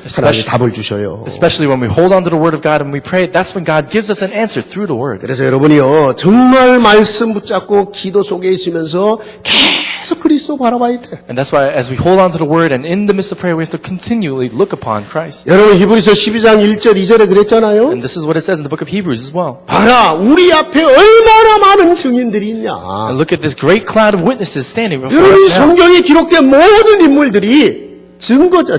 답을 주셔요. Especially when we hold on to the Word of God and we pray, that's when God gives us an answer through the Word. 그래서 여러분이요 정말 말씀 붙잡고 기도 속에 있으면서 계속 그리스도 바라봐야 돼. And that's why as we hold on to the Word and in the midst of prayer, we have to continually look upon Christ. 여러분 히브리서 12장 1절 2절에 그랬잖아요. And this is what it says in the book of Hebrews as well. 봐라 우리 앞에 얼마나 많은 증인들이 있냐. And look at this great cloud of witnesses standing before 여러분 us now. 성경에 기록된 모든 인물들이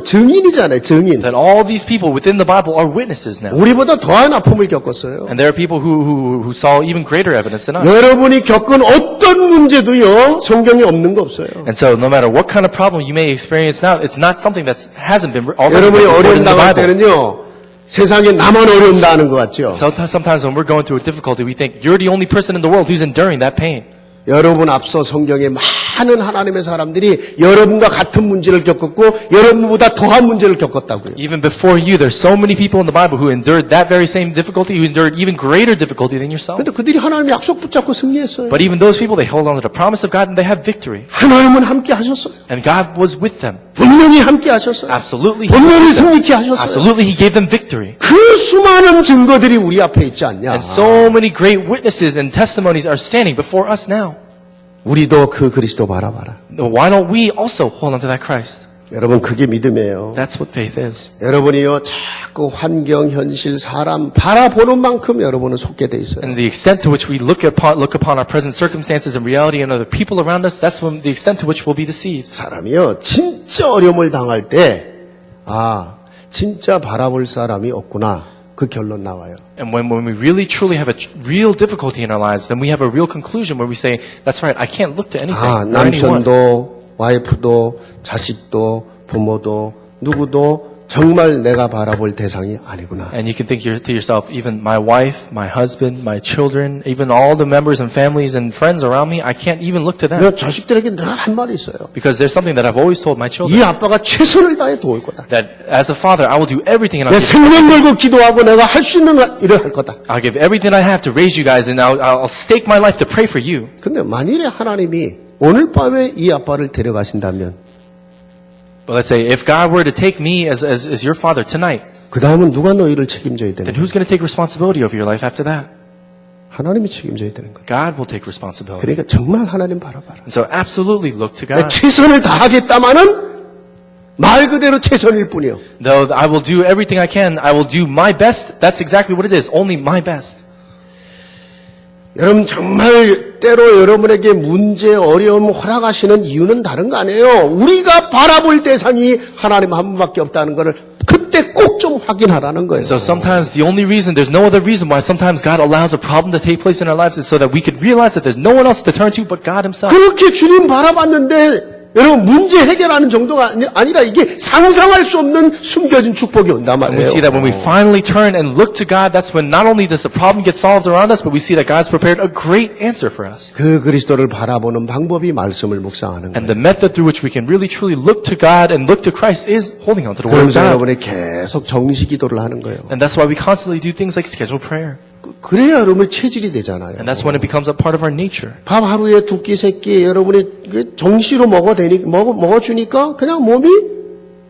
증인이잖아요. 증인. That all these people within the Bible are witnesses now. 우리보다 더한 아픔을 겪었어요. And there are people who saw even greater evidence than us. 여러분이 겪은 어떤 문제도요 성경에 없는 거 없어요. And so no matter what kind of problem you may experience now, it's not something that hasn't been already 여러분이 recorded 어려움 in the 당할 Bible. 때는요 세상에 나만 어려움 당하는 것 같죠. Sometimes when we're going through a difficulty, we think you're the only person in the world who's enduring that pain. 여러분 앞서 성경에 많은 하나님의 사람들이 여러분과 같은 문제를 겪었고 여러분보다 더한 문제를 겪었다고요. Even before you, there's so many people in the Bible who endured that very same difficulty, who endured even greater difficulty than yourself. 그런데 그들이 하나님의 약속 붙잡고 승리했어요. But even those people, they held on to the promise of God and they had victory. 하나님은 함께 하셨어요. And God was with them. 분명히 함께 하셨어요. Absolutely. 분명히 승리케 하셨어요. Absolutely, He gave them victory. 그 수많은 증거들이 우리 앞에 있지 않냐. And so many great witnesses and testimonies are standing before us now. 우리도 그 그리스도 바라봐라. Why don't we also hold on to that Christ? 여러분 그게 믿음이에요. That's what faith is. 여러분이요 자꾸 환경, 현실, 사람 바라보는 만큼 여러분은 속게 돼 있어요. And the extent to which we look upon our present circumstances and reality and other people around us, that's when the extent to which we'll be deceived. 사람이요 진짜 어려움을 당할 때 진짜 바라볼 사람이 없구나 그 결론 나와요. And when we really truly have a real difficulty in our lives, then we have a real conclusion where we say, that's right, I can't look to anything or anyone. 남편도 와이프도 자식도 부모도 누구도 정말 내가 바라볼 대상이 아니구나. And you can think to yourself, even my wife, my husband, my children, even all the members and families and friends around me, I can't even look to them. 내가 자식들에게 늘 한 말이 있어요. Because there's something that I've always told my children. 이 아빠가 최선을 다해 도울 거다. That as a father, I will do everything and 내 생명 걸고 기도하고 내가 할 수 있는 일을 할 거다. I'll give everything I have to raise you guys, and I'll stake my life to pray for you. 근데 만일에 하나님이 오늘 밤에 이 아빠를 데려가신다면 But let's say if God were to take me as your father tonight, 그 다음은 누가 너희를 책임져야 되는 then 거야? who's going to take responsibility over your life after that? 하나님이 책임져야 되는 거야. God will take responsibility. 그러니까 정말 하나님 바라봐라. And so absolutely look to 내 God. 최선을 다하겠다마는 말 그대로 최선일 뿐이요. Though I will do everything I can, I will do my best. That's exactly what it is. Only my best. 여러분 정말 때로 여러분에게 문제, 어려움 허락하시는 이유는 다른 거 아니에요. 우리가 바라볼 대상이 하나님 한 분밖에 없다는 것을 그때 꼭 좀 확인하라는 거예요. So sometimes the only reason, there's no other reason why sometimes God allows a problem to take place in our lives is so that we could realize that there's no one else to turn to but God Himself. 그렇게 주님 바라봤는데 여러분 문제 해결하는 정도가 아니라 이게 상상할 수 없는 숨겨진 축복이 온단 And we see 말이에요. that when we finally turn and look to God, that's when not only does the problem get solved around us, but we see that God's prepared a great answer for us. 그 그리스도를 바라보는 방법이 말씀을 묵상하는 And 거예요. the method through which we can really truly look to God and look to Christ is holding on to the Word of 그러면서 God. 여러분이 계속 정시 기도를 하는 거예요. And that's why we constantly do things like scheduled prayer. 그래야 여러분의 체질이 되잖아요. And that's when it becomes a part of our nature. 밥 하루에 2끼, 3끼 여러분이 정시로 먹어주니까 그냥 몸이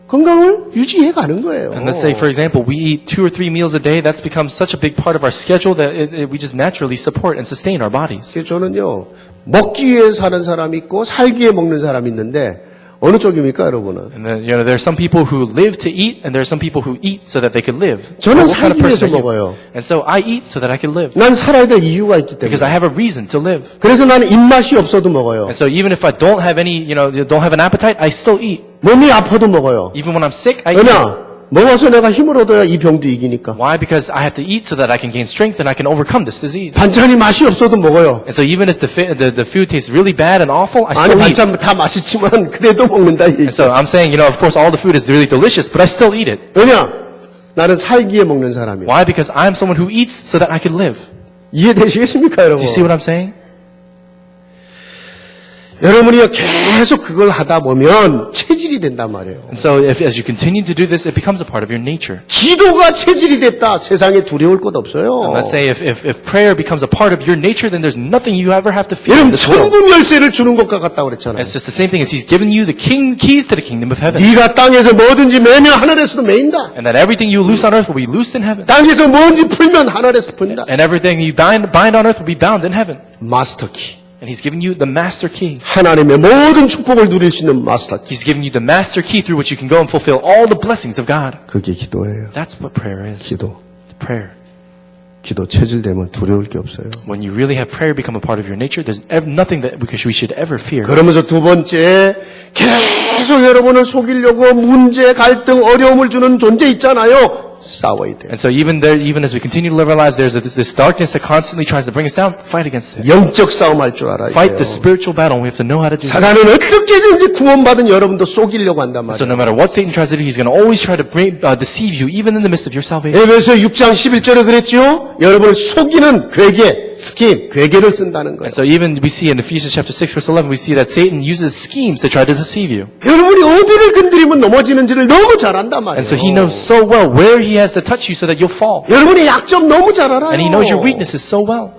건강을 유지해 가는 거예요. And let's say, for example, we eat 2 or 3 meals a day. That's become such a big part of our schedule that we just naturally support and sustain our bodies. 그래서 저는요, 먹기 위해 사는 사람이 있고 살기 위해 먹는 사람이 있는데 어느 쪽입니까, 여러분은? And then, there are some people who live to eat, and there are some people who eat so that they can live. 저는 What kind of 살기 위해서 person are you? 먹어요. And so I eat so that I can live. 난 살아야 될 이유가 있기 때문에. Because I have a reason to live. 그래서 나는 입맛이 없어도 먹어요. And so even if I don't have any, don't have an appetite, I still eat. 몸이 아파도 먹어요. Even when I'm sick, I eat. 왜냐? 먹어서 내가 힘을 얻어야 이 병도 이기니까. Why? Because I have to eat so that I can gain strength and I can overcome this disease. 반찬이 맛이 없어도 먹어요. And so even if the food tastes really bad and awful, I 아니 still eat. 반찬 다 맛있지만 그래도 먹는다 이. And so I'm saying, of course, all the food is really delicious, but I still eat it. 왜냐? 나는 살기 위해 먹는 사람이에요. Why? Because I'm someone who eats so that I can live. 이해되시겠습니까, Do 여러분? you see what I'm saying? 여러분이 계속 그걸 하다 보면 체질이 된단 말이에요. And so as you continue to do this, it becomes a part of your nature. 기도가 체질이 됐다. 세상에 두려울 것 없어요. Let's say if prayer becomes a part of your nature, then there's nothing you ever have to fear in 여러분 this world. 천국 열쇠를 주는 것과 같다고 그랬잖아요. It's just the same thing as He's given you the keys to the kingdom of heaven. 네가 땅에서 뭐든지 매면 하늘에서도 매인다. And that everything you loose on earth will be loosed in heaven. 땅에서 뭐든지 풀면 하늘에서 푼다. And everything you bind on earth will be bound in heaven. 마스터키. And He's given you the master key. 하나님의 모든 축복을 누릴 수 있는 마스터키. He's given you the master key through which you can go and fulfill all the blessings of God. 그게 기도예요. That's what prayer is. 기도. Prayer. 기도 체질되면 두려울 게 없어요. When you really have prayer become a part of your nature, there's nothing that we should ever fear. 그러면서 두 번째 계속 여러분을 속이려고 문제, 갈등, 어려움을 주는 존재 있잖아요. 싸워야 돼요. And so even as we continue to live our lives, there's this darkness that constantly tries to bring us down. Fight against it. 영적 싸움 할 줄 알아야 Fight 돼요. the spiritual battle. We have to know how to do that. 사단은 어떻게든지 구원받은 여러분도 속이려고 한단 So 말이에요. no matter what Satan tries to do, he's going to always try to deceive you, even in the midst of your salvation. 에베소 6장 11절에 그랬죠? 여러분을 속이는 괴계, 스킨, 괴계를 쓴다는 거예요. And so even we see in Ephesians chapter 6 verse 11, we see that Satan uses schemes to try to deceive you. 여러분이 어디를 건드리면 넘어지는지를 너무 잘 안단 말이에요. And so he knows so well where he has to touch you so that you'll fall. 여러분의 약점 너무 잘 알아요. And he knows your weaknesses so well.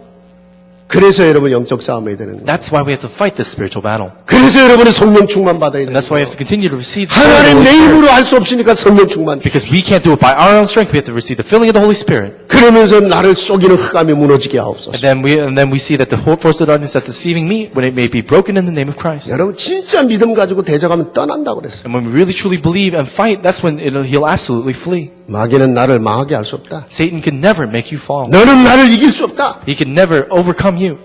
그래서 여러분 영적 싸움해야 되는 거예요. That's why we have to fight this spiritual battle. 그래서 여러분이 성령 충만 받아야 And 되는 that's why we 거예요. have to continue to receive the Holy 하나님 내 Spirit. 힘으로 할 수 없으니까 성령 충만. Because we can't do it by our own strength, we have to receive the filling of the Holy Spirit. 그러면서 나를 속이는 흑암이 무너지게 하옵소서. And then we see that the whole force of darkness that's deceiving me, when it may be broken in the name of Christ. 여러분 진짜 믿음 가지고 대적하면 떠난다고 그랬어요. And when we really truly believe and fight, that's when he'll absolutely flee. 마귀는 나를 망하게 할 수 없다. Satan can never make you fall. 너는 나를 이길 수 없다. He can never overcome you.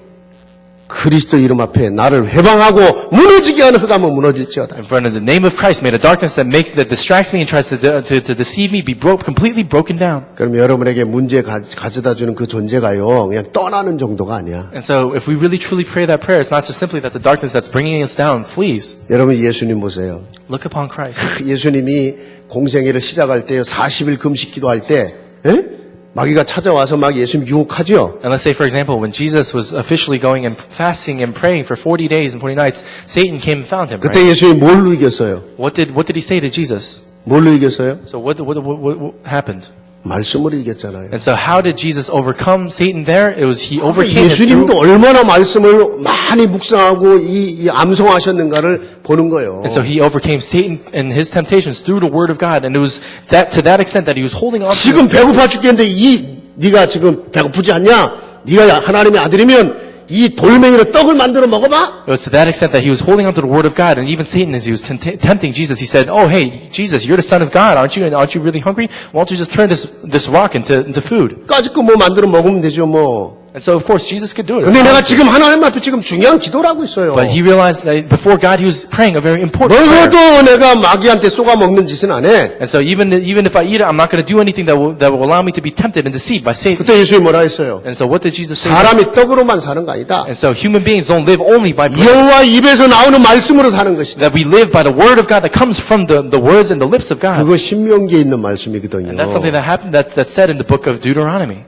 그리스도 이름 앞에 나를 회방하고 무너지게 하는 흑암은 무너질지어다. In front of the name of Christ, may the darkness that distracts me and tries to deceive me be completely broken down. 그럼 여러분에게 문제 가져다 주는 그 존재가요, 그냥 떠나는 정도가 아니야. And so, if we really truly pray that prayer, it's not just simply that the darkness that's bringing us down flees. 여러분 예수님 보세요. Look upon Christ. 예수님이 공생애를 시작할 때요, 40일 금식 기도할 때, 에? 마귀가 찾아와서 막 예수님 유혹하죠. And let's say, for example, when Jesus was officially going and fasting and praying for 40 days and 40 nights, Satan came and found him, 그때 right? 예수님이 뭘로 이겼어요? What did he say to Jesus? 뭘로 이겼어요? So what happened? 말씀으로 이겼잖아요. And so how did Jesus overcome Satan there? It was he overcame it 예수님도 through, 얼마나 말씀을 많이 묵상하고 이 암송하셨는가를 보는 거예요. and so he overcame Satan and his temptations through the word of God. And it was that to that extent that he was holding on to 지금 배고파 죽겠는데 네가 지금 배고프지 않냐? 네가 하나님의 아들이면 이 돌멩이로 떡을 만들어 먹어봐. It was to that extent that he was holding on to the word of God, and even Satan, as he was tempting Jesus, he said, "Oh, hey, Jesus, you're the Son of God, aren't you? And aren't you really hungry? Why don't you just turn this rock into food?" 까짓 거 뭐 만들어 먹으면 되죠 뭐. And so, of course, Jesus could do it. 근데 내가 지금 하나님 앞에 지금 중요한 기도를 하고 있어요. But he realized that before God, he was praying a very important prayer. 먹어도 내가 마귀한테 쏘가 먹는 짓은 안 해. And so, even if I eat it, I'm not going to do anything that will allow me to be tempted and deceived by Satan. 그때 예수님이 뭐라 했어요? And so, what did Jesus say? 사람이 떡으로만 사는 거 아니다. And so, human beings don't live only by bread. 여호와 입에서 나오는 말씀으로 사는 것이다. That we live by the word of God that comes from the words and the lips of God. 그거 신명기에 있는 말씀이거든요. And that's something that happened. That's said in the book of Deuteronomy.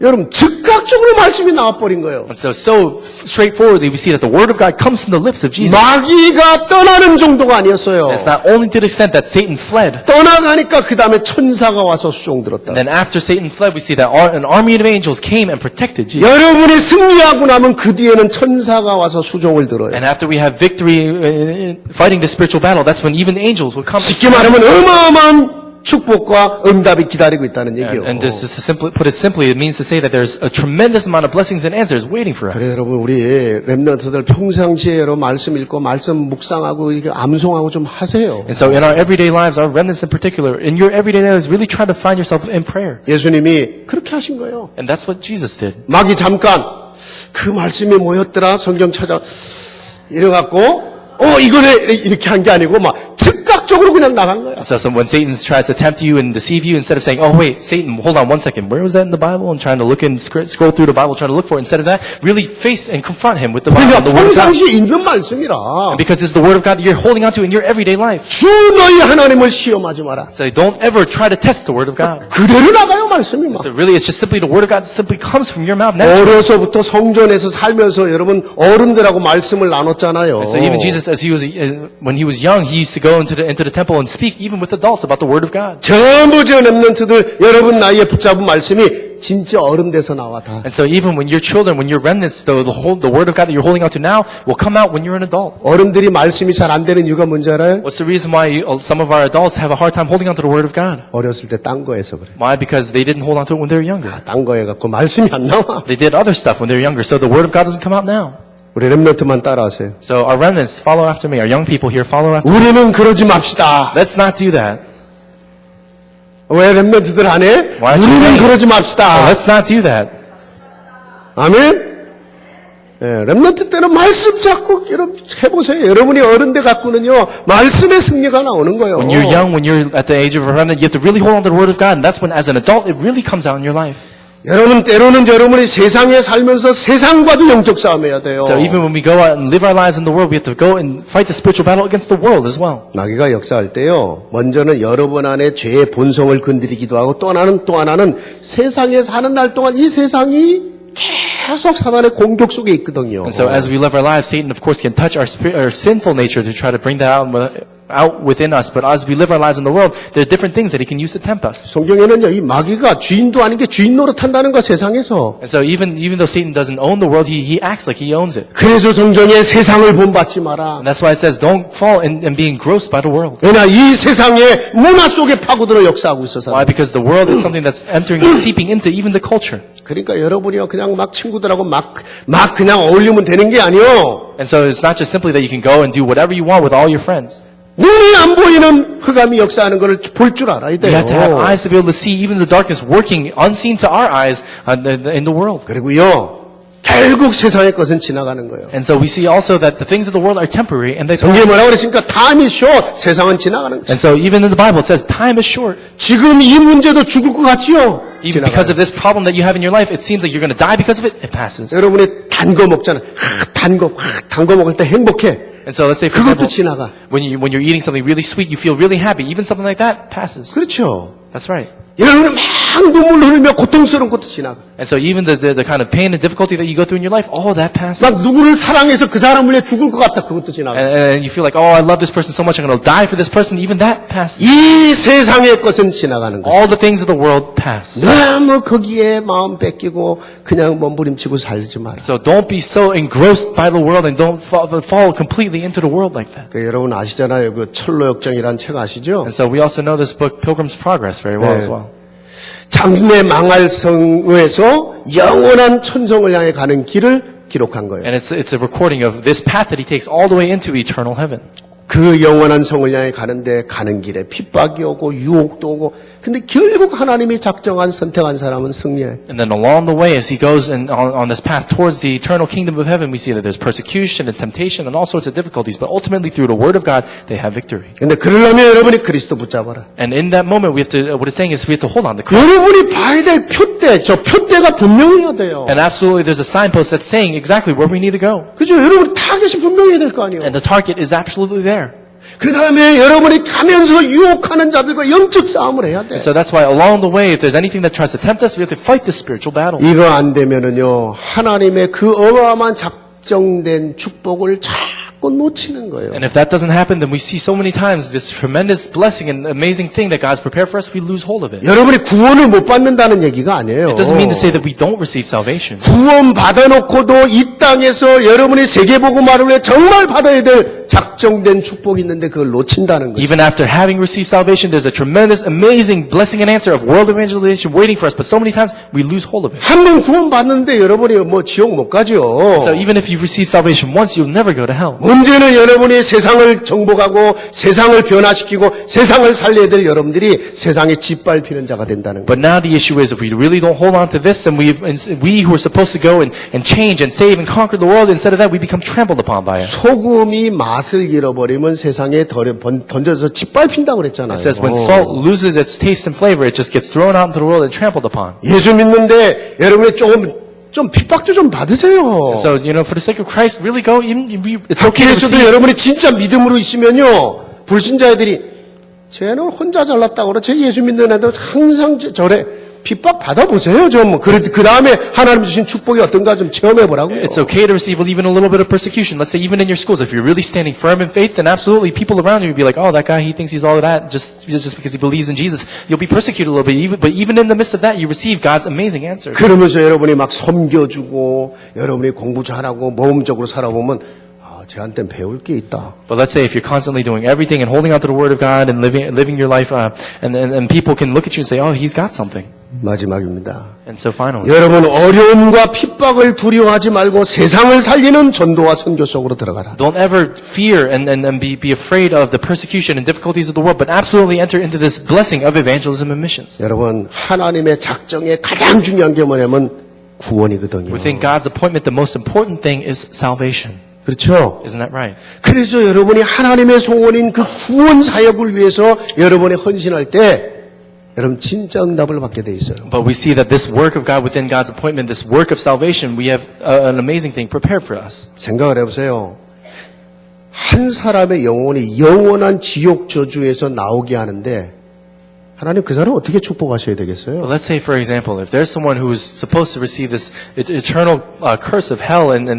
여러분 즉각적으로 말씀이 나와버린 거예요. And so straightforwardly, we see that the word of God comes from the lips of Jesus. 마귀가 떠나는 정도가 아니었어요. And it's not only to the extent that Satan fled. 떠나가니까 그 다음에 천사가 와서 수종들었다. And then after Satan fled, we see that an army of angels came and protected Jesus. 여러분이 승리하고 나면 그 뒤에는 천사가 와서 수종을 들어요. And after we have victory in fighting the spiritual battle, that's when even angels will come. 쉽게 말하면 어마어마한 축복과 응답이 기다리고 있다는 얘기예요. And this is put it simply, it means to say that there's a tremendous amount of blessings and answers waiting for 그래 us. 여러분 우리 렘넌트들 평상시에 여러분 말씀 읽고 말씀 묵상하고 이게 암송하고 좀 하세요. And so in our everyday lives, our remnants in particular, in your everyday lives, really try to find yourself in prayer. 예수님이 그렇게 하신 거예요. And that's what Jesus did. 마귀 잠깐 그 말씀이 뭐였더라 성경 찾아 이래갖고 이거네 이렇게 한 게 아니고 막 즉각적으로 그냥 나간 거야. So when Satan tries to tempt you and deceive you, instead of saying, "Oh wait, Satan, hold on one second, where was that in the Bible?" and trying to look and scroll through the Bible, trying to look for it, instead of that, really face and confront him with the Bible, 그러니까 the Word of God. 평상시에 읽는 말씀이라 Because it's the Word of God that you're holding on to in your everyday life. 주 너희 하나님을 시험하지 마라. So don't ever try to test the Word of God. 그대로 나가요 말씀이 막. So really, it's just simply the Word of God simply comes from your mouth naturally. 어려서부터 성전에서 살면서 여러분 어른들하고 말씀을 나눴잖아요. And so even Jesus, as he was when he was young, he used to go into the temple and speak even with adults about the Word of God. 전부 저 렘넌트들 여러분 나이에 붙잡은 말씀이 진짜 어른 돼서 나와 다. And so even when you're children, when you're remnants, the Word of God that you're holding on to now will come out when you're an adult. 어른들이 말씀이 잘 안 되는 이유가 뭔지 알아요? What's the reason why some of our adults have a hard time holding on to the Word of God? 어렸을 때 딴 거 해서 그래. Why? Because they didn't hold on to it when they were younger. 딴 거 해갖고 말씀이 안 나와. They did other stuff when they were younger, so the Word of God doesn't come out now. 우리 렘넌트만 따라하세요. So our remnants, follow after me. Our young people here, follow after me. 우리는 그러지 맙시다. Let's not do that. 왜 렘넌트들 안 해? Why don't you 우리는 say it? 그러지 Oh, 맙시다. let's not do that. 아멘? 예, 렘넌트 때는 말씀 잡고 여러분 해보세요. 여러분이 어른 돼 갖고는요 말씀의 승리가 나오는 거예요. When you're young, when you're at the age of a remnant, you have to really hold on to the Word of God, and that's when, as an adult, it really comes out in your life. 여러분 때로는 여러분이 세상에 살면서 세상과도 영적 싸움해야 돼요. So even when we go out and live our lives in the world, we have to go and fight the spiritual battle against the world as well. 마귀가 역사할 때요. 먼저는 여러분 안에 죄의 본성을 건드리기도 하고 또 하나는 세상에 사는 날 동안 이 세상이 계속 사단의 공격 속에 있거든요. And so as we live our lives, Satan, of course, can touch our sinful nature to try to bring that out out within us, but as we live our lives in the world, there are different things that he can use to tempt us. 성경에는요, 이 마귀가 주인도 아닌 게 주인 노릇한다는 거 세상에서. And so even though Satan doesn't own the world, he acts like he owns it. 그래서 성경에 세상을 본받지 마라. And that's why it says, don't fall and be engrossed by the world. 왜냐 이 세상의 문화 속에 파고들어 역사하고 있어서. Why? Because the world is something that's entering and seeping into even the culture. 그러니까 여러분이요 그냥 막 친구들하고 막 그냥 어울리면 되는 게 아니요. And so it's not just simply that you can go and do whatever you want with all your friends. 눈이 안 보이는 흑암이 역사하는 것을 볼 줄 알아야 돼요. We have to have eyes to be able to see even the darkness working unseen to our eyes in the world. 그리고요 결국 세상의 것은 지나가는 거예요. And so we see also that the things of the world are temporary and they 성경에 pass. 뭐라고 그랬습니까? Time is short. 세상은 지나가는 거예요. And so even in the Bible it says time is short. 지금 이 문제도 죽을 것 같지요? Even because of this problem that you have in your life, it seems like you're going to die because of it. It passes. 여러분이 단 거 먹잖아. 단 거 먹을 때 행복해. And so let's say for 그것도 example, 지나가. when you're eating something really sweet, you feel really happy. Even something like that passes. 그렇죠. That's right. 여러분이 막 눈물 흘리며 고통스러운 것도 지나가. And so even the kind of pain and difficulty that you go through in your life, all that passes. 막 누구를 사랑해서 그 사람을 위해 죽을 것 같다. 그것도 지나가. And you feel like, oh, I love this person so much, I'm going to die for this person. Even that passes. 이 세상의 것은 지나가는 거죠. All the things of the world pass. 너무 거기에 마음 뺏기고 그냥 몸부림치고 살지 마라. So don't be so engrossed by the world and don't fall completely into the world like that. 여러분 아시잖아요. 그 철로역정이라는 책 아시죠? And so we also know this book, Pilgrim's Progress, very well as well. 장래 망할 성에서 영원한 천성을 향해 가는 길을 기록한 거예요. And it's a recording of this path that he takes all the way into eternal heaven. 그 영원한 성을 향해 가는데 가는 길에 핍박이 오고 유혹도 오고 근데 결국 하나님이 작정한 선택한 사람은 승리해. And then along the way, as he goes on this path towards the eternal kingdom of heaven, we see that there's persecution and temptation and all sorts of difficulties. But ultimately, through the word of God, they have victory. 근데 그러려면 여러분이 그리스도 붙잡아라. And in that moment, what it's saying is we have to hold on to Christ. 여러분이 봐야 될 표대, 저 표대가 분명해야 돼요. And absolutely, there's a signpost that's saying exactly where we need to go. 그죠? 여러분 타겟이 분명해야 될 거 아니에요. And the target is absolutely there. 그 다음에 여러분이 가면서 유혹하는 자들과 영적 싸움을 해야 돼. So that's why along the way, if there's anything that tries to tempt us, we have to fight this spiritual battle. 이거 안 되면은요, 하나님의 그 어마어마한 작정된 축복을 자꾸 놓치는 거예요. And if that doesn't happen, then we see so many times this tremendous blessing and amazing thing that God's prepared for us, we lose hold of it. 여러분이 구원을 못 받는다는 얘기가 아니에요. It doesn't mean to say that we don't receive salvation. 구원 받아놓고도 이 땅에서 여러분이 세계복음화를 위해 정말 받아야 될 작정된 축복이 있는데 그걸 놓친다는 거죠. Even after having received salvation, there's a tremendous, amazing blessing and answer of world evangelization waiting for us. But so many times we lose hold of it. 한 번 구원 받는데 여러분이 뭐 지옥 못 가죠. So even if you've received salvation once, you'll never go to hell. 문제는 여러분이 세상을 정복하고 세상을 변화시키고 세상을 살려야 될 여러분들이 세상에 짓밟히는 자가 된다는 거예요. But now the issue is if we really don't hold on to this, and we who are supposed to go and change and save and conquer the world, instead of that, we become trampled upon by it. 소금이 맛을 잃어버리면 세상에 던져서 짓밟힌다고 그랬잖아요. It says when salt loses its taste and flavor, it just gets thrown out into the world and trampled upon. 예수 믿는데 여러분이 좀 핍박도 좀 받으세요. So, for the sake of Christ, really go. It's okay to 학교에서도 receive. 여러분이 진짜 믿음으로 있으면요. 불신자애들이 쟤는 혼자 잘났다고 그래. 쟤 예수 믿는 애들 항상 저래. 핍박 받아보세요. 좀. 그 다음에 하나님 주신 축복이 어떤가 좀 체험해보라고요. It's okay to receive even a little bit of persecution. Let's say even in your schools, if you're really standing firm in faith, then absolutely people around you will be like, oh, that guy, he thinks he's all of that just because he believes in Jesus. You'll be persecuted a little bit, but even in the midst of that, you receive God's amazing answers. 그러면서 여러분이 막 섬겨주고 여러분이 공부 잘하고 모험적으로 살아보면 쟤한테는 배울 게 있다. But let's say if you're constantly doing everything and holding on to the Word of God and living your life, and people can look at you and say, oh, he's got something. 마지막입니다. And so finally, 여러분 어려움과 핍박을 두려워하지 말고 세상을 살리는 전도와 선교 속으로 들어가라. don't ever fear and be afraid of the persecution and difficulties of the world, but absolutely enter into this blessing of evangelism and missions. 여러분 하나님의 작정에 가장 중요한 게 뭐냐면 구원이거든요. Within God's appointment, the most important thing is salvation. 그렇죠? Isn't that right? 그래서 여러분이 하나님의 소원인 그 구원 사역을 위해서 여러분이 헌신할 때 여러분 진짜 응답을 받게 돼 있어요. But we see that this work of God within God's appointment, this work of salvation, we have an amazing thing prepared for us. 생각을 해보세요. 한 사람의 영혼이 영원한 지옥 저주에서 나오게 하는데 하나님 그 사람 어떻게 축복하셔야 되겠어요? But let's say, for example, if there's someone who is supposed to receive this eternal curse of hell and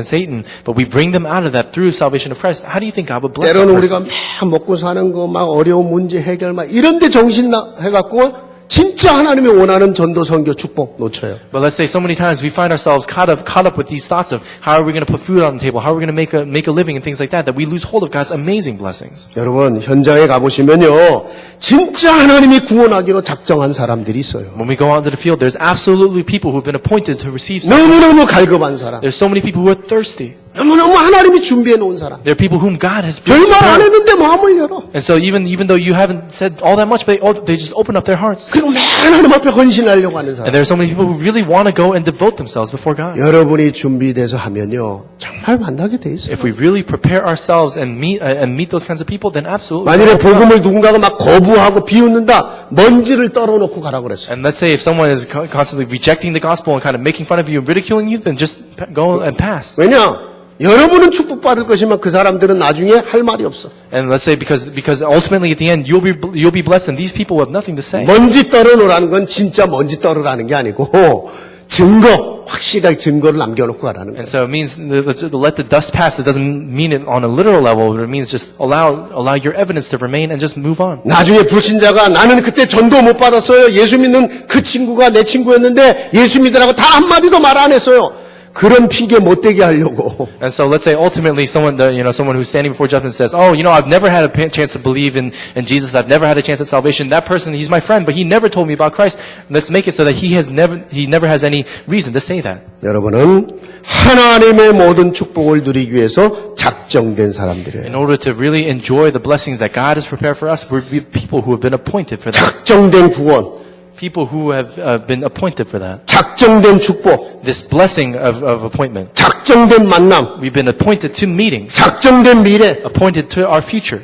Satan, but we bring them out of that through salvation of Christ, how do you think God would bless that 때로는 person? 우리가 막 먹고 사는 거, 막 어려운 문제 해결, 막 이런 데 정신 해갖고 진짜 하나님이 원하는 전도, 선교, 축복 놓쳐요. But let's say so many times we find ourselves caught up with these thoughts of how are we going to put food on the table, how are we going to make a living and things like that we lose hold of God's amazing blessings. 여러분 현장에 가보시면요, 진짜 하나님이 구원하기로 작정한 사람들이 있어요. When we go out into the field, there's absolutely people who've been appointed to receive salvation. 너무너무 갈급한 사람, There's so many people who are thirsty. 너무너무 하나님이 준비해 놓은 사람. There are people whom God has 별말 안 prepared. 했는데 마음을 열어. And so even though you haven't said all that much, but they just open up their hearts. 그리고 매일 하나님 앞에 헌신하려고 하는 사람. And there are so many people who really want to go and devote themselves before God. 여러분이 준비돼서 하면요, 정말 만나게 돼 있어요. If we really prepare ourselves and meet those kinds of people, then absolutely. 만일에 복음을 누군가가 막 거부하고 비웃는다, 먼지를 떨어놓고 가라고 그랬어요. And let's say if someone is constantly rejecting the gospel and kind of making fun of you and ridiculing you, then just go and pass. 왜냐? 여러분은 축복받을 것이면 그 사람들은 나중에 할 말이 없어. And let's say because ultimately at the end you'll be blessed, and these people will have nothing to say. 먼지 떨어놓으라는 건 진짜 먼지 떨어라는 게 아니고 증거, 확실하게 증거를 남겨놓고 가라는 거예요. And so it means to let the dust pass. It doesn't mean it on a literal level, but it means just allow your evidence to remain and just move on. 나중에 불신자가 나는 그때 전도 못 받았어요. 예수 믿는 그 친구가 내 친구였는데 예수 믿으라고 단 한마디도 말 안 했어요. 그런 핑계 못 대게 하려고. And so let's say ultimately someone who's standing before judgment says, "Oh, I've never had a chance to believe in Jesus. I've never had a chance at salvation. That person, he's my friend, but he never told me about Christ." Let's make it so that he never has any reason to say that. 여러분은 하나님의 모든 축복을 누리기 위해서 작정된 사람들이에요. In order to really enjoy the blessings that God has prepared for us, we're people who have been appointed for that. 작정된 구원, People who have been appointed for that. 작정된 축복, This blessing of appointment. 작정된 만남, We've been appointed to meetings, 작정된 미래. appointed to our future.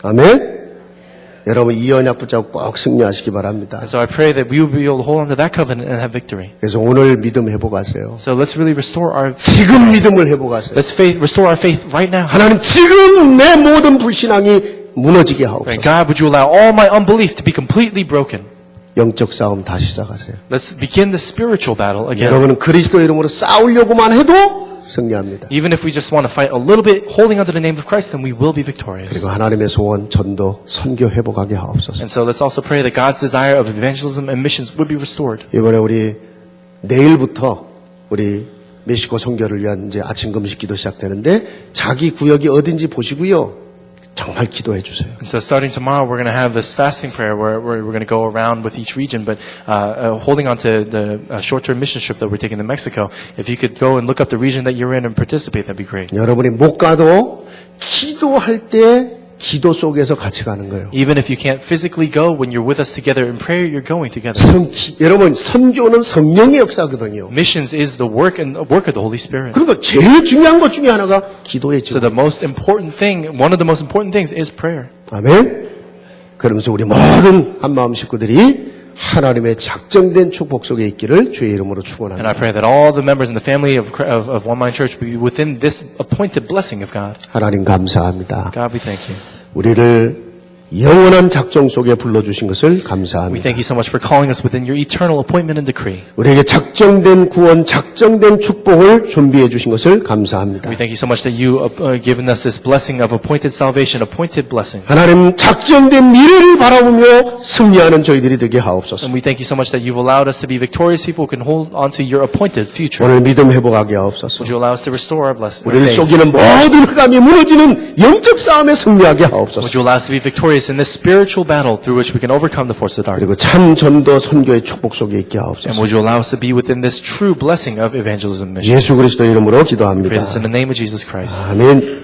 아멘. 여러분 이 언약 붙잡고 꼭 승리하시기 바랍니다. And so I pray that we will be able to hold on to that covenant and have victory. 그래서 오늘 믿음 회복하세요. So let's really restore our 지금 믿음을 회복하세요. restore our faith right now. 하나님 지금 내 모든 불신앙이 무너지게 하옵소서. God, would you allow all my unbelief to be completely broken? 영적 싸움 다시 시작하세요. Let's begin the spiritual battle again. 여러분은 그리스도 이름으로 싸우려고만 해도 승리합니다. Even if we just want to fight a little bit, holding onto the name of Christ, then we will be victorious. 그리고 하나님의 소원, 전도, 선교 회복하게 하옵소서. And so let's also pray that God's desire of evangelism and missions would be restored. 이번에 우리 내일부터 우리 멕시코 선교를 위한 이제 아침 금식 기도 시작되는데 자기 구역이 어딘지 보시고요. 정말 기도해 주세요. And so starting tomorrow, we're going to have this fasting prayer where we're going to go around with each region, but holding on to the short-term mission trip that we're taking to Mexico. If you could go and look up the region that you're in and participate, that'd be great. 여러분이 못 가도 기도할 때 기도 속에서 같이 가는 거예요. Even if you can't physically go, when you're with us together in prayer, you're going together. 여러분 선교는 성령의 역사거든요. Missions is the work of the Holy Spirit. 그리고 제일 중요한 것 중에 하나가 기도의 So 집. the most important thing, one of the most important things is prayer. 아멘. 그러면서 우리 모든 한마음 식구들이 하나님의 작정된 축복 속에 있기를 주의 이름으로 And I 축원합니다. pray that all the members in the family of One Mind Church will be within this appointed blessing of God. 하나님 감사합니다. God, we thank you. 우리를 영원한 작정 속에 불러주신 것을 We 감사합니다. thank you so much for calling us within your eternal appointment and decree. 우리에게 작정된 구원, 작정된 축복을 준비해 주신 것을 감사합니다. We thank you so much that you given us this blessing of appointed salvation, appointed blessing. 하나님 작정된 미래를 바라보며 승리하는 저희들이 되게 하옵소서. And we thank you so much that you've allowed us to be victorious people who can hold on to your appointed future. 오늘 믿음 회복하게 하옵소서. Would you allow us to restore our blessing? our 우리를 faith? 속이는 모든 흑암이 무너지는 영적 싸움에 승리하게 Would 하옵소서. you allow us to be victorious in this spiritual battle through which we can overcome the force of darkness? 그리고 참 전도 선교의 축복 속에 있게 And 하옵소서. would you allow us to be within this true blessing of evangelism mission? 예수 그리스도 이름으로 Pray 기도합니다. this in the name of Jesus Christ. 아멘.